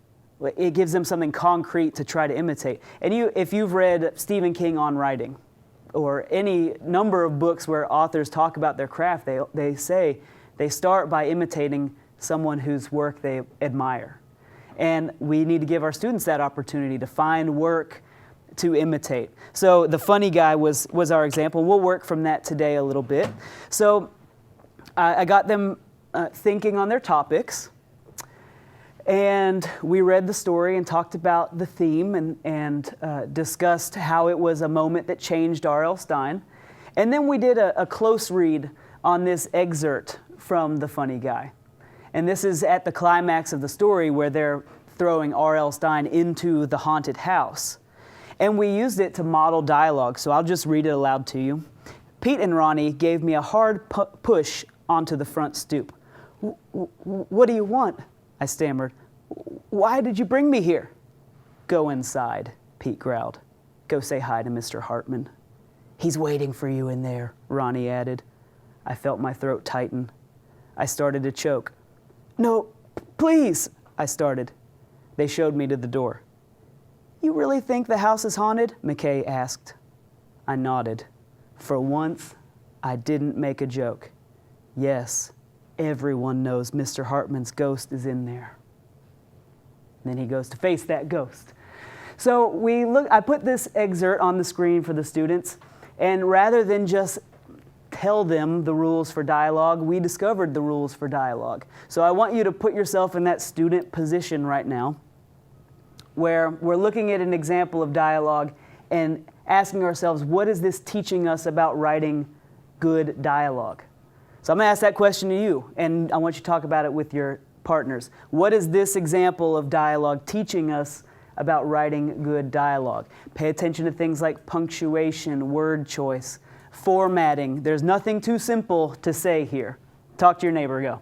it gives them something concrete to try to imitate. And if you've read Stephen King on writing, or any number of books where authors talk about their craft, they say they start by imitating someone whose work they admire. And we need to give our students that opportunity to find work to imitate. So the funny guy was our example. We'll work from that today a little bit. So I got them thinking on their topics. And we read the story and talked about the theme and discussed how it was a moment that changed R.L. Stine. And then we did a close read on this excerpt from The Funny Guy. And this is at the climax of the story where they're throwing R.L. Stine into the haunted house. And we used it to model dialogue, so I'll just read it aloud to you. Pete and Ronnie gave me a hard push onto the front stoop. "What do you want?" I stammered. "Why did you bring me here?" "Go inside," Pete growled. "Go say hi to Mr. Hartman." "He's waiting for you in there," Ronnie added. I felt my throat tighten. I started to choke. "No, please," I started. They showed me to the door. "You really think the house is haunted?" McKay asked. I nodded. For once, I didn't make a joke. Yes, everyone knows Mr. Hartman's ghost is in there. And then he goes to face that ghost. So I put this excerpt on the screen for the students, and rather than just tell them the rules for dialogue, we discovered the rules for dialogue. So I want you to put yourself in that student position right now, where we're looking at an example of dialogue and asking ourselves, what is this teaching us about writing good dialogue? So I'm going to ask that question to you, and I want you to talk about it with your partners. What is this example of dialogue teaching us about writing good dialogue? Pay attention to things like punctuation, word choice, formatting. There's nothing too simple to say here. Talk to your neighbor, go.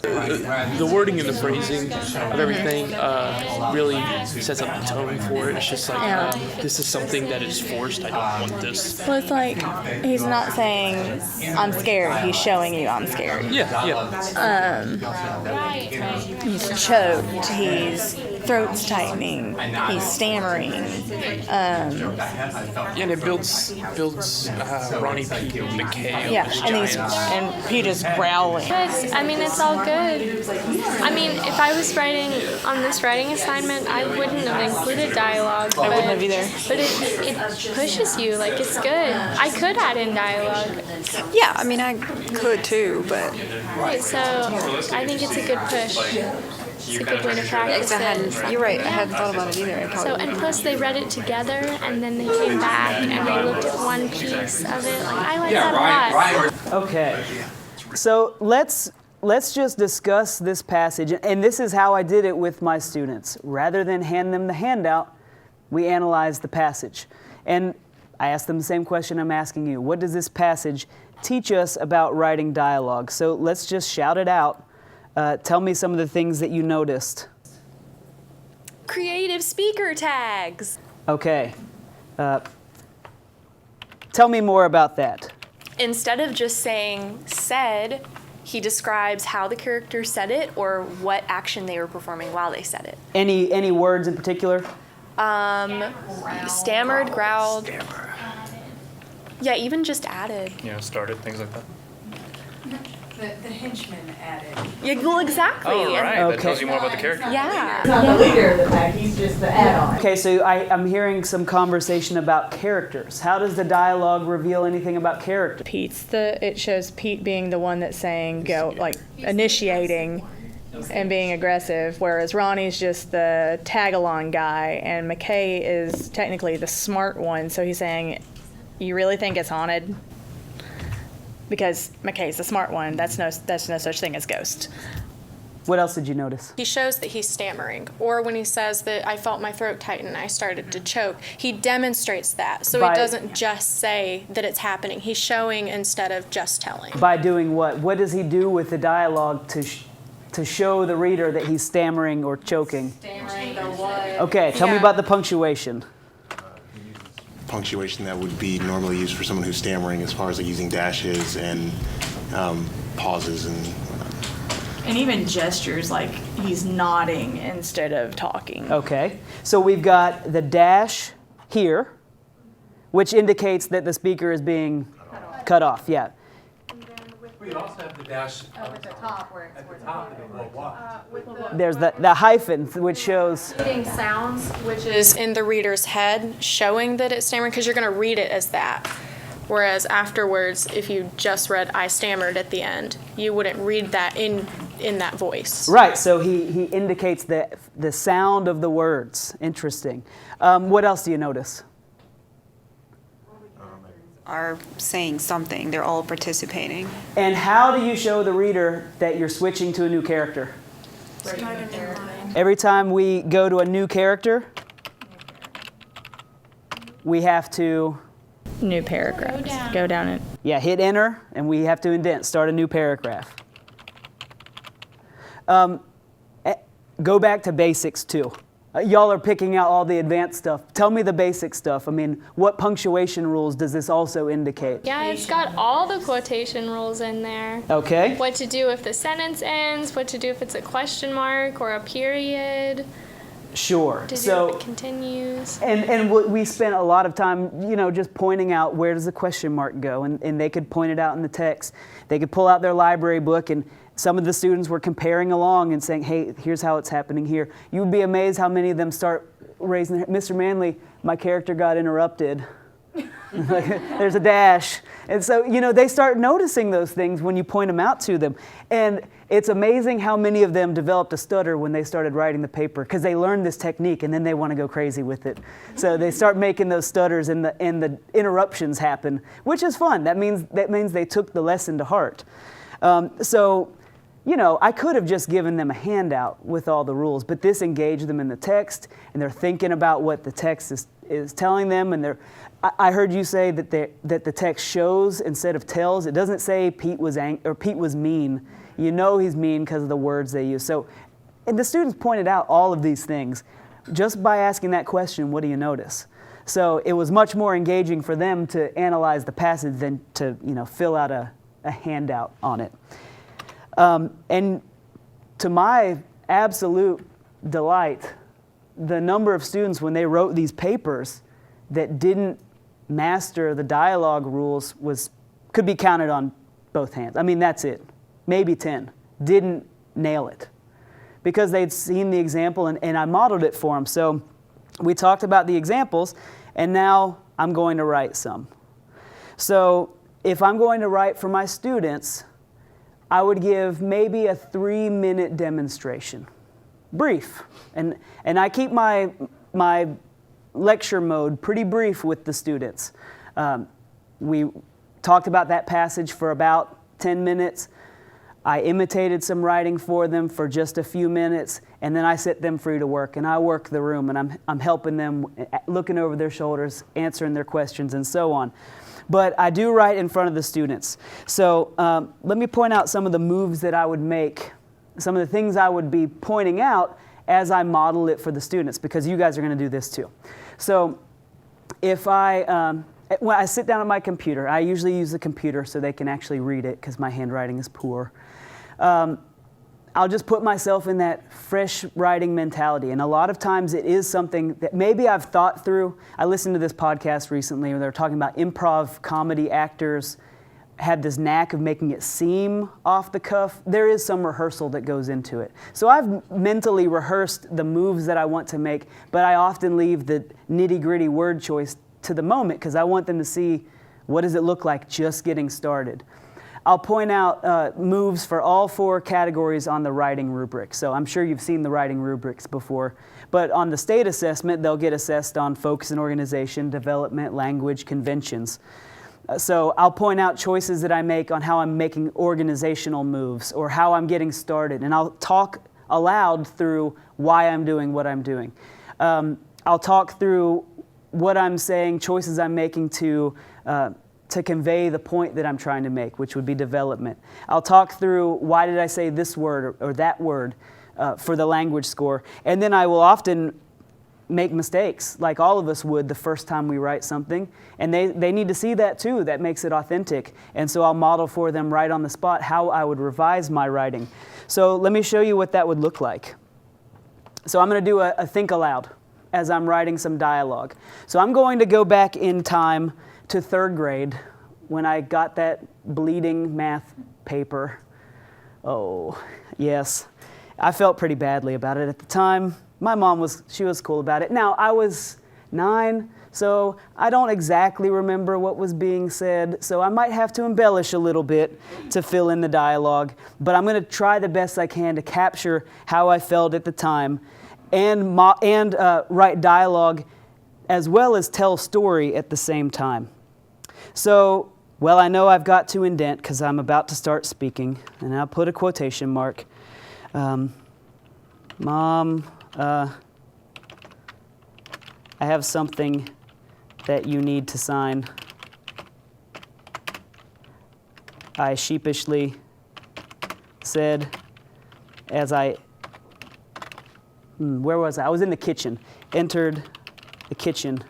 The wording and the phrasing of everything really sets up the tone for it. It's just like, this is something that is forced. I don't want this. Well, it's like he's not saying, "I'm scared." He's showing you, "I'm scared." Yeah. He's choked. He's throat's tightening, he's stammering. And it builds Ronnie, Pete, and McKay. Yeah, and Pete is growling. I mean, it's all good. I mean, if I was writing on this writing assignment, I wouldn't have included dialogue. I wouldn't have either. But it pushes you, like, it's good. I could add in dialogue. Yeah, I mean, I could too, but. Right, so I think it's a good push. It's a good way to practice it. You're right, I hadn't thought about it either. So, and plus they read it together, and then they came back and they looked at one piece of it. Like, I like that a lot. Okay, so let's just discuss this passage, and this is how I did it with my students. Rather than hand them the handout, we analyzed the passage. And I asked them the same question I'm asking you. What does this passage teach us about writing dialogue? So let's just shout it out. Tell me some of the things that you noticed. Creative speaker tags. Okay. Tell me more about that. Instead of just saying said, he describes how the character said it or what action they were performing while they said it. Any words in particular? Stammered, growled. Yeah, even just added. Started, things like that. The henchman added. Yeah, well, exactly. Oh, right. Okay. That tells you more about the character. Yeah. He's not the leader of the pack, he's just the add-on. Okay, so I'm hearing some conversation about characters. How does the dialogue reveal anything about character? It shows Pete being the one that's saying go, like initiating and being aggressive, whereas Ronnie's just the tag-along guy, and McKay is technically the smart one, so he's saying, you really think it's haunted? Because McKay's the smart one, that's no such thing as ghost. What else did you notice? He shows that he's stammering, or when he says that I felt my throat tighten, I started to choke. He demonstrates that, so he doesn't just say that it's happening. He's showing instead of just telling. By doing what? What does he do with the dialogue to show the reader that he's stammering or choking? Stammering, the what? Okay, tell me about the punctuation. Punctuation that would be normally used for someone who's stammering, as far as like using dashes and pauses and whatnot. And even gestures, like he's nodding instead of talking. Okay, so we've got the dash here, which indicates that the speaker is being cut off. Yeah. We also have the dash at the top where it's There's the hyphen, which shows Reading sounds, which is in the reader's head, showing that it's stammering, because you're going to read it as that. Whereas afterwards, if you just read I stammered at the end, you wouldn't read that in that voice. Right, so he indicates the sound of the words. Interesting. What else do you notice? Are saying something. They're all participating. And how do you show the reader that you're switching to a new character? Every time we go to a new character, we have to... New paragraph. Go down it. Yeah, hit enter, and we have to indent, start a new paragraph. Go back to basics, too. Y'all are picking out all the advanced stuff. Tell me the basic stuff. I mean, what punctuation rules does this also indicate? Yeah, it's got all the quotation rules in there. Okay. What to do if the sentence ends, what to do if it's a question mark or a period. Sure. To do if it continues. And we spent a lot of time, just pointing out where does the question mark go, and they could point it out in the text. They could pull out their library book, and some of the students were comparing along and saying, hey, here's how it's happening here. You would be amazed how many of them start raising their, Mr. Manley, my character got interrupted. There's a dash. And so, they start noticing those things when you point them out to them. And it's amazing how many of them developed a stutter when they started writing the paper, because they learned this technique and then they want to go crazy with it. So they start making those stutters and the interruptions happen, which is fun. That means they took the lesson to heart. I could have just given them a handout with all the rules, but this engaged them in the text, and they're thinking about what the text is telling them, and I heard you say that the text shows instead of tells. It doesn't say Pete was Pete was mean. He's mean because of the words they use. So, and the students pointed out all of these things just by asking that question. What do you notice? So it was much more engaging for them to analyze the passage than to fill out a handout on it. And to my absolute delight, the number of students when they wrote these papers that didn't master the dialogue rules could be counted on both hands. I mean, that's it. Maybe 10 didn't nail it because they'd seen the example and I modeled it for them. So we talked about the examples, and now I'm going to write some. So if I'm going to write for my students, I would give maybe a 3-minute demonstration. Brief. And I keep my lecture mode pretty brief with the students. We talked about that passage for about 10 minutes. I imitated some writing for them for just a few minutes, and then I set them free to work, and I work the room, and I'm helping them, looking over their shoulders, answering their questions, and so on. But I do write in front of the students. So let me point out some of the moves that I would make, some of the things I would be pointing out as I model it for the students, because you guys are going to do this too. So if when I sit down at my computer, I usually use the computer so they can actually read it because my handwriting is poor. I'll just put myself in that fresh writing mentality. And a lot of times it is something that maybe I've thought through. I listened to this podcast recently where they were talking about improv comedy actors had this knack of making it seem off the cuff. There is some rehearsal that goes into it. So I've mentally rehearsed the moves that I want to make, but I often leave the nitty-gritty word choice to the moment because I want them to see what does it look like just getting started. I'll point out moves for all 4 categories on the writing rubric. So I'm sure you've seen the writing rubrics before. But on the state assessment, they'll get assessed on focus and organization, development, language, conventions. So I'll point out choices that I make on how I'm making organizational moves or how I'm getting started. And I'll talk aloud through why I'm doing what I'm doing. I'll talk through what I'm saying, choices I'm making to convey the point that I'm trying to make, which would be development. I'll talk through why did I say this word or that word for the language score. And then I will often make mistakes, like all of us would the first time we write something. And they need to see that too. That makes it authentic. And so I'll model for them right on the spot how I would revise my writing. So let me show you what that would look like. So I'm going to do a think aloud as I'm writing some dialogue. So I'm going to go back in time to 3rd grade when I got that bleeding math paper. Oh, yes. I felt pretty badly about it at the time. My mom was cool about it. Now, I was 9, so I don't exactly remember what was being said, so I might have to embellish a little bit to fill in the dialogue, but I'm going to try the best I can to capture how I felt at the time and write dialogue as well as tell story at the same time. So, well, I know I've got to indent because I'm about to start speaking, and I'll put a quotation mark. Mom, I have something that you need to sign. I sheepishly said as where was I? I was in the kitchen. Entered the kitchen.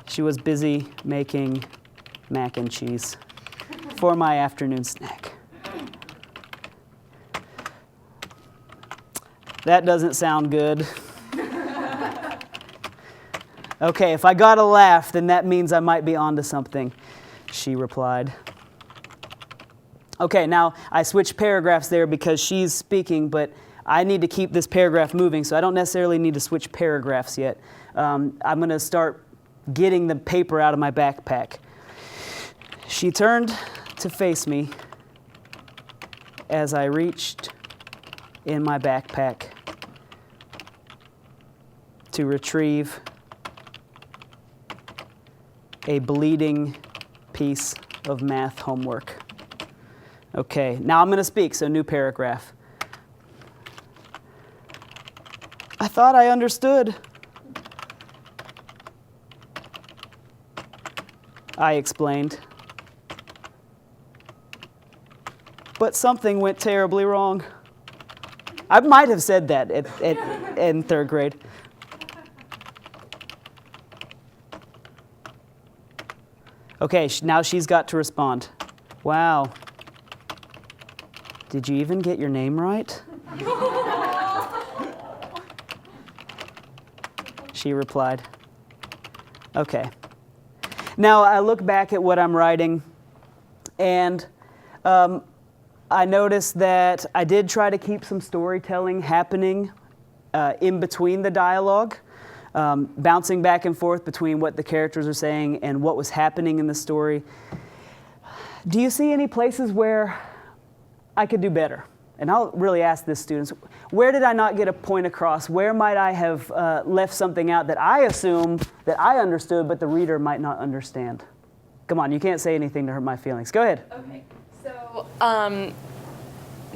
She was busy making mac and cheese for my afternoon snack. That doesn't sound good. Okay, if I got a laugh, then that means I might be onto something, she replied. Okay, now I switched paragraphs there because she's speaking, but I need to keep this paragraph moving, so I don't necessarily need to switch paragraphs yet. I'm going to start getting the paper out of my backpack. She turned to face me as I reached in my backpack to retrieve a bleeding piece of math homework. Okay, now I'm going to speak, so new paragraph. I thought I understood. I explained. But something went terribly wrong. I might have said that in 3rd grade. Okay, now she's got to respond. Wow. Did you even get your name right? she replied. Okay. Now I look back at what I'm writing, and I noticed that I did try to keep some storytelling happening in between the dialogue, bouncing back and forth between what the characters are saying and what was happening in the story. Do you see any places where I could do better? And I'll really ask this, students, where did I not get a point across? Where might I have left something out that I assume that I understood, but the reader might not understand? Come on, you can't say anything to hurt my feelings. Go ahead. Okay, so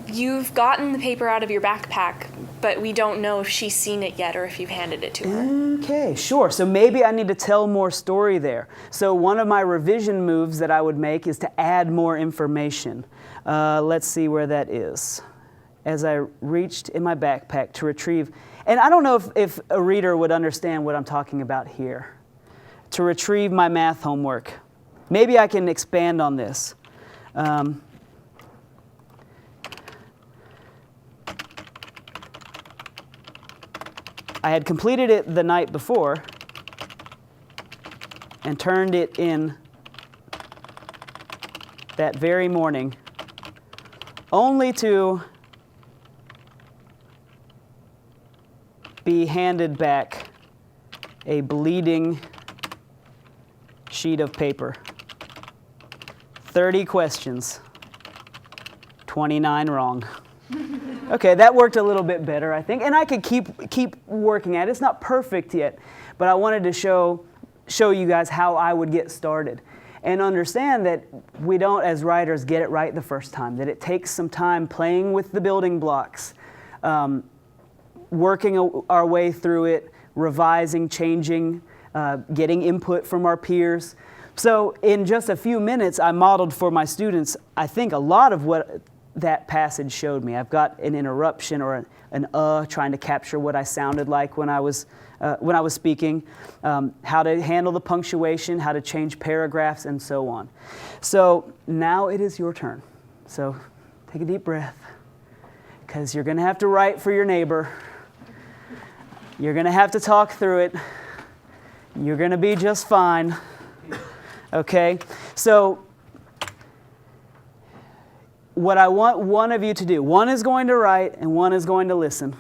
you've gotten the paper out of your backpack, but we don't know if she's seen it yet or if you've handed it to her. Okay, sure. So maybe I need to tell more story there. So one of my revision moves that I would make is to add more information. Let's see where that is. As I reached in my backpack to retrieve, and I don't know if a reader would understand what I'm talking about here, to retrieve my math homework. Maybe I can expand on this. I had completed it the night before and turned it in that very morning, only to be handed back a bleeding sheet of paper. 30 questions, 29 wrong. Okay, that worked a little bit better, I think, and I could keep working at it. It's not perfect yet, but I wanted to show you guys how I would get started and understand that we don't, as writers, get it right the first time, that it takes some time playing with the building blocks, working our way through it, revising, changing, getting input from our peers. So in just a few minutes, I modeled for my students, I think, a lot of what that passage showed me. I've got an interruption or an trying to capture what I sounded like when I was speaking, how to handle the punctuation, how to change paragraphs, and so on. So now it is your turn. So take a deep breath, because you're going to have to write for your neighbor. You're going to have to talk through it. You're going to be just fine. Okay? So what I want one of you to do, one is going to write and one is going to listen.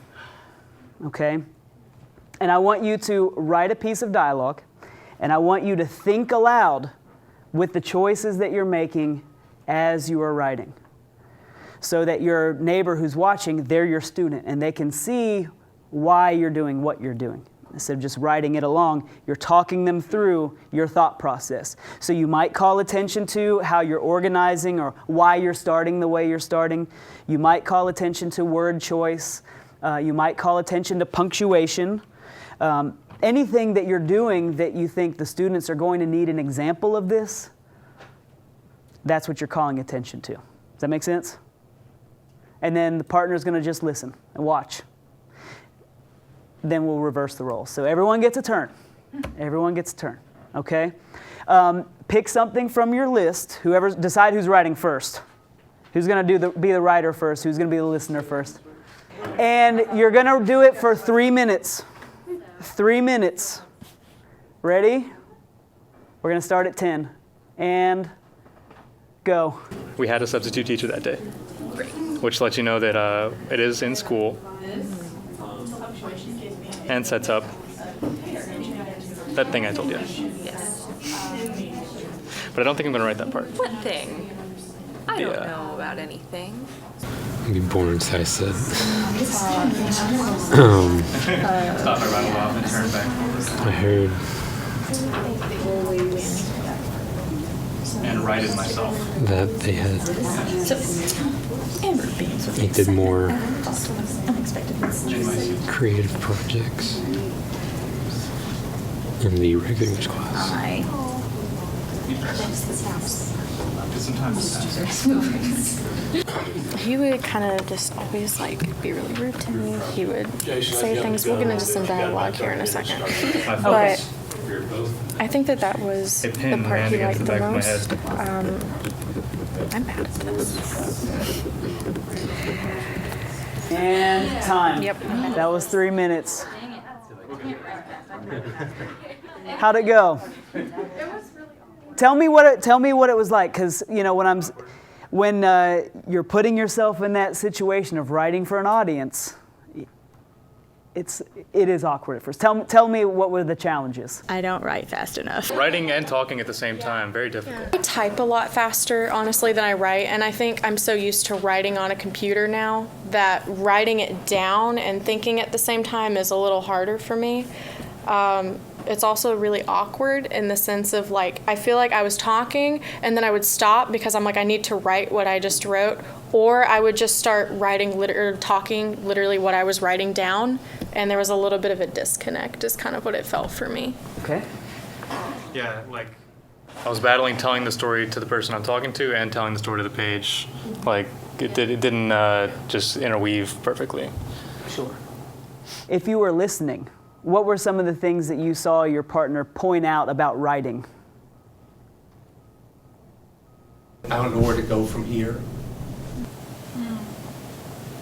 Okay? And I want you to write a piece of dialogue, and I want you to think aloud with the choices that you're making as you are writing, so that your neighbor who's watching, they're your student, and they can see why you're doing what you're doing. Instead of just writing it along, you're talking them through your thought process. So you might call attention to how you're organizing or why you're starting the way you're starting. You might call attention to word choice. You might call attention to punctuation. Anything that you're doing that you think the students are going to need an example of this, that's what you're calling attention to. Does that make sense? And then the partner's going to just listen and watch. Then we'll reverse the roles. So everyone gets a turn. Everyone gets a turn, okay? Pick something from your list. Decide who's writing first. Who's going to be the writer first? Who's going to be the listener first? And you're going to do it for 3 minutes. 3 minutes. Ready? We're going to start at 10. And go. We had a substitute teacher that day, which lets you know that it is in school and sets up that thing I told you. Yes. But I don't think I'm going to write that part. What thing? I don't know about anything. Be born, so I said. Stop, I rattled off and turned back. I heard. And righted myself. That they did more creative projects in the regular English class. He would kind of just always be really rude to me. He would say things. We'll get into some dialogue here in a second. But I think that was the part he liked the most. I'm bad at this. And time. Yep. That was 3 minutes. How'd it go? Tell me what it was like, because you know when you're putting yourself in that situation of writing for an audience, it is awkward at first. Tell me what were the challenges. I don't write fast enough. Writing and talking at the same time, very difficult. I type a lot faster, honestly, than I write, and I think I'm so used to writing on a computer now that writing it down and thinking at the same time is a little harder for me. It's also really awkward in the sense of like, I feel like I was talking and then I would stop because I'm like, I need to write what I just wrote, or I would just start writing or talking literally what I was writing down, and there was a little bit of a disconnect is kind of what it felt for me. Okay. Yeah, like I was battling telling the story to the person I'm talking to and telling the story to the page. Like it didn't just interweave perfectly. Sure. If you were listening, what were some of the things that you saw your partner point out about writing? I don't know where to go from here.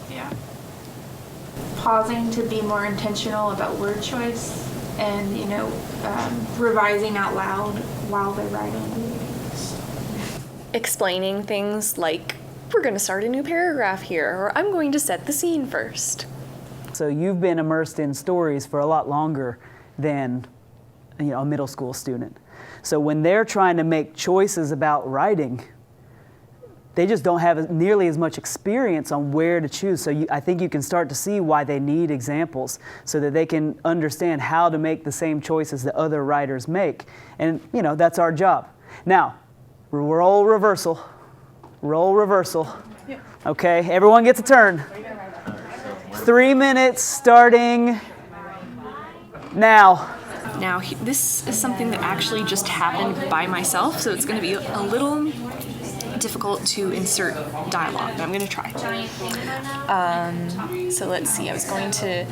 Yeah. Pausing to be more intentional about word choice and, revising out loud while they're writing. Explaining things like, we're going to start a new paragraph here, or I'm going to set the scene first. So you've been immersed in stories for a lot longer than a middle school student. So when they're trying to make choices about writing, they just don't have nearly as much experience on where to choose. So I think you can start to see why they need examples so that they can understand how to make the same choices that other writers make. And that's our job. Now, role reversal. Role reversal. Okay, everyone gets a turn. 3 minutes starting now. Now, this is something that actually just happened by myself, so it's going to be a little difficult to insert dialogue, but I'm going to try. So let's see, I was going to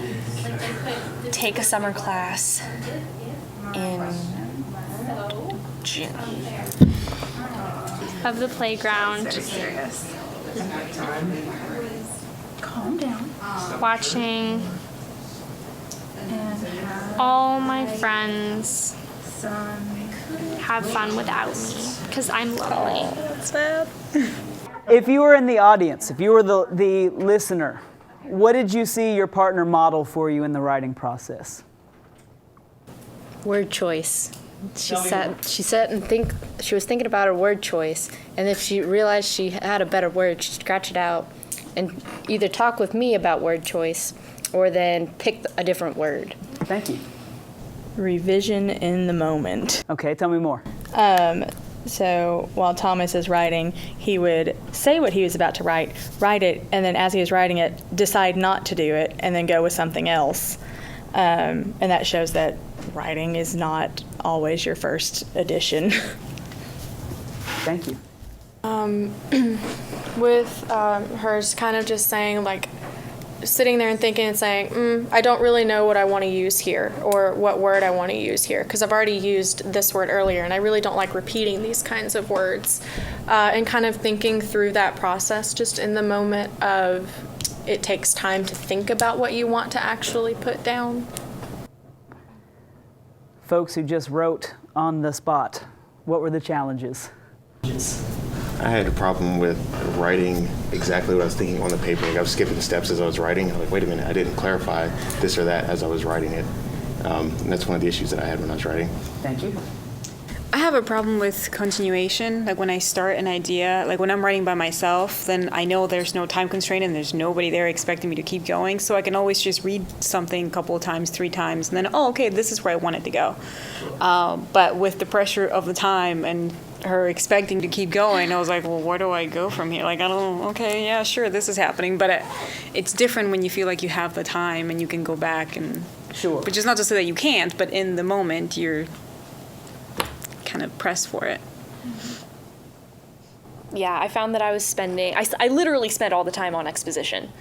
take a summer class in June. Of the playground. Calm down. Watching all my friends have fun without me because I'm lonely. That's bad. If you were in the audience, if you were the listener, what did you see your partner model for you in the writing process? Word choice. She sat and she was thinking about her word choice, and if she realized she had a better word, she'd scratch it out and either talk with me about word choice or then pick a different word. Thank you. Revision in the moment. Okay, tell me more. So while Thomas is writing, he would say what he was about to write it, and then as he was writing it, decide not to do it, and then go with something else. And that shows that writing is not always your first edition. Thank you. With hers kind of just saying, like, sitting there and thinking and saying, I don't really know what I want to use here or what word I want to use here because I've already used this word earlier and I really don't like repeating these kinds of words. And kind of thinking through that process just in the moment of it takes time to think about what you want to actually put down. Folks who just wrote on the spot, what were the challenges? I had a problem with writing exactly what I was thinking on the paper. Like I was skipping steps as I was writing. I was like, wait a minute, I didn't clarify this or that as I was writing it. And that's one of the issues that I had when I was writing. Thank you. I have a problem with continuation. Like when I start an idea, like when I'm writing by myself, then I know there's no time constraint and there's nobody there expecting me to keep going. So I can always just read something a couple of times, 3 times, and then, oh, okay, this is where I want it to go. But with the pressure of the time and her expecting to keep going, I was like, well, where do I go from here? Like, I don't, okay, yeah, sure, this is happening. But it's different when you feel like you have the time and you can go back and... Sure. Which is not to say that you can't, but in the moment, you're kind of pressed for it. Yeah, I found that I was I literally spent all the time on exposition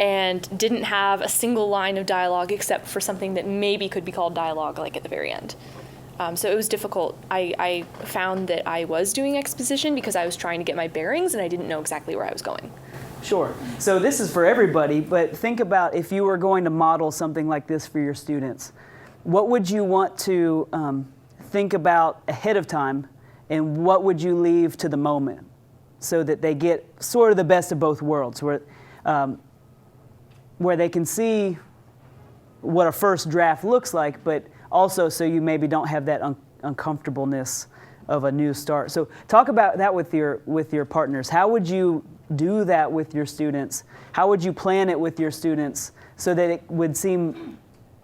and didn't have a single line of dialogue except for something that maybe could be called dialogue, like at the very end. So it was difficult. I found that I was doing exposition because I was trying to get my bearings and I didn't know exactly where I was going. Sure. So this is for everybody, but think about if you were going to model something like this for your students. what would you want to think about ahead of time, and what would you leave to the moment so that they get sort of the best of both worlds, where they can see what a first draft looks like, but also so you maybe don't have that uncomfortableness of a new start. So talk about that with your partners. How would you do that with your students? How would you plan it with your students so that it would seem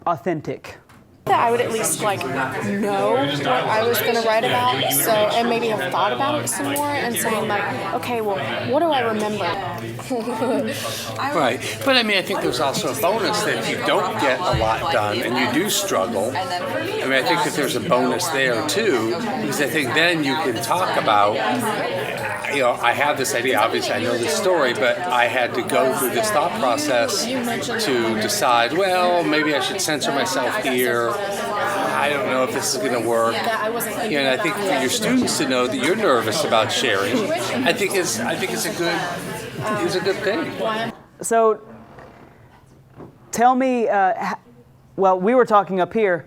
authentic? That I would at least like know what I was going to write about, so and maybe have thought about it some more and saying like, okay, well, what do I remember? Right, but I mean, I think there's also a bonus that if you don't get a lot done and you do struggle, I mean, I think that there's a bonus there too, because I think then you can talk about, you know, I have this idea, obviously I know this story, but I had to go through this thought process to decide, well, maybe I should censor myself here. I don't know if this is going to work. You know, and I think for your students to know that you're nervous about sharing, I think it's a good thing. So, tell me. Well, we were talking up here.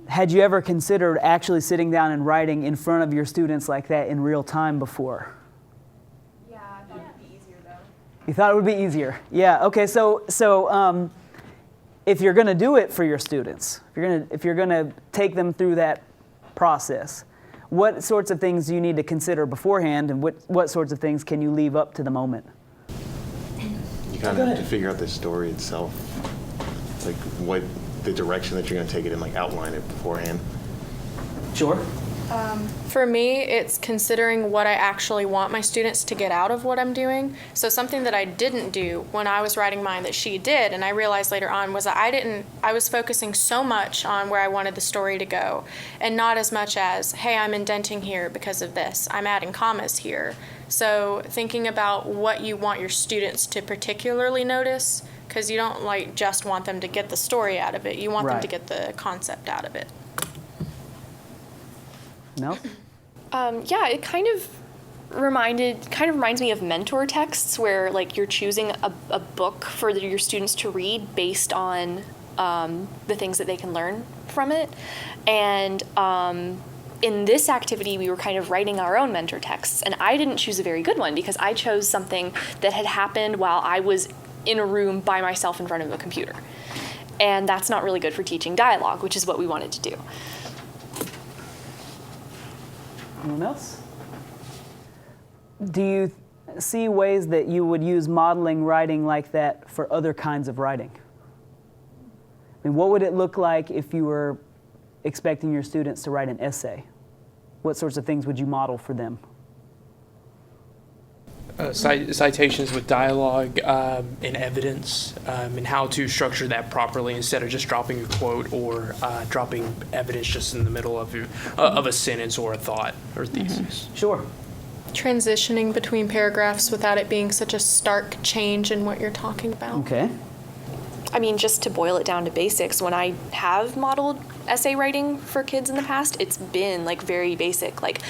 Had you ever considered actually sitting down and writing in front of your students like that in real time before? Yeah, I thought it would be easier though. You thought it would be easier? Yeah. Okay. So. If you're going to do it for your students, if you're going to take them through that process, what sorts of things do you need to consider beforehand, and what sorts of things can you leave up to the moment? You kind of have to figure out the story itself, like what the direction that you're going to take it in, like outline it beforehand. Sure. For me, it's considering what I actually want my students to get out of what I'm doing. So something that I didn't do when I was writing mine that she did, and I realized later on, was that I was focusing so much on where I wanted the story to go, and not as much as, hey, I'm indenting here because of this, I'm adding commas here. So thinking about what you want your students to particularly notice, because you don't like just want them to get the story out of it, you want them to get the concept out of it. No? Yeah, it kind of reminds me of mentor texts where like you're choosing a book for your students to read based on the things that they can learn from it. And in this activity, we were kind of writing our own mentor texts, and I didn't choose a very good one because I chose something that had happened while I was in a room by myself in front of a computer. And that's not really good for teaching dialogue, which is what we wanted to do. Anyone else? Do you see ways that you would use modeling writing like that for other kinds of writing? I mean, what would it look like if you were expecting your students to write an essay? What sorts of things would you model for them? Citations with dialogue and evidence, and how to structure that properly instead of just dropping a quote or dropping evidence just in the middle of a sentence or a thought or thesis. Mm-hmm. Sure. Transitioning between paragraphs without it being such a stark change in what you're talking about. Okay. I mean, just to boil it down to basics, when I have modeled essay writing for kids in the past, it's been like very basic. Like,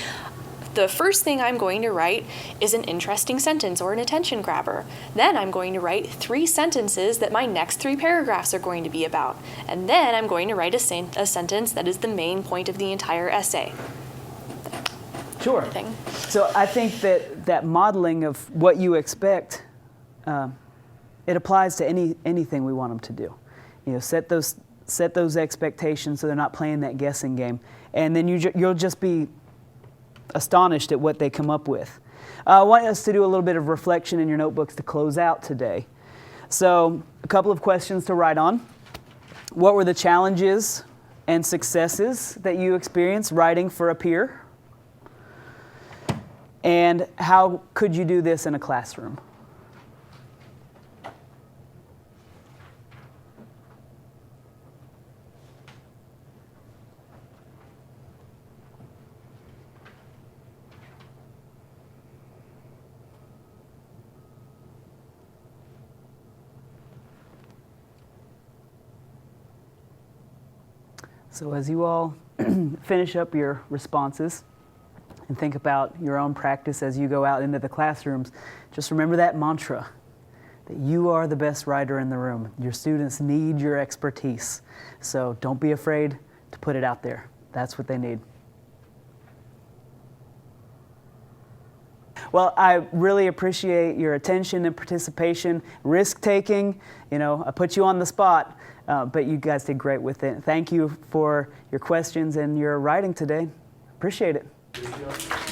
the first thing I'm going to write is an interesting sentence or an attention grabber. Then I'm going to write 3 sentences that my next 3 paragraphs are going to be about. And then I'm going to write a sentence that is the main point of the entire essay. Sure. So I think that modeling of what you expect, it applies to anything we want them to do. You know, set those expectations so they're not playing that guessing game, and then you'll just be astonished at what they come up with. I want us to do a little bit of reflection in your notebooks to close out today. So, a couple of questions to write on. What were the challenges and successes that you experienced writing for a peer? And how could you do this in a classroom? So as you all finish up your responses and think about your own practice as you go out into the classrooms, just remember that mantra. that you are the best writer in the room. Your students need your expertise. So don't be afraid to put it out there. That's what they need. Well, I really appreciate your attention and participation, risk-taking. You know, I put you on the spot, but you guys did great with it. Thank you for your questions and your writing today. Appreciate it.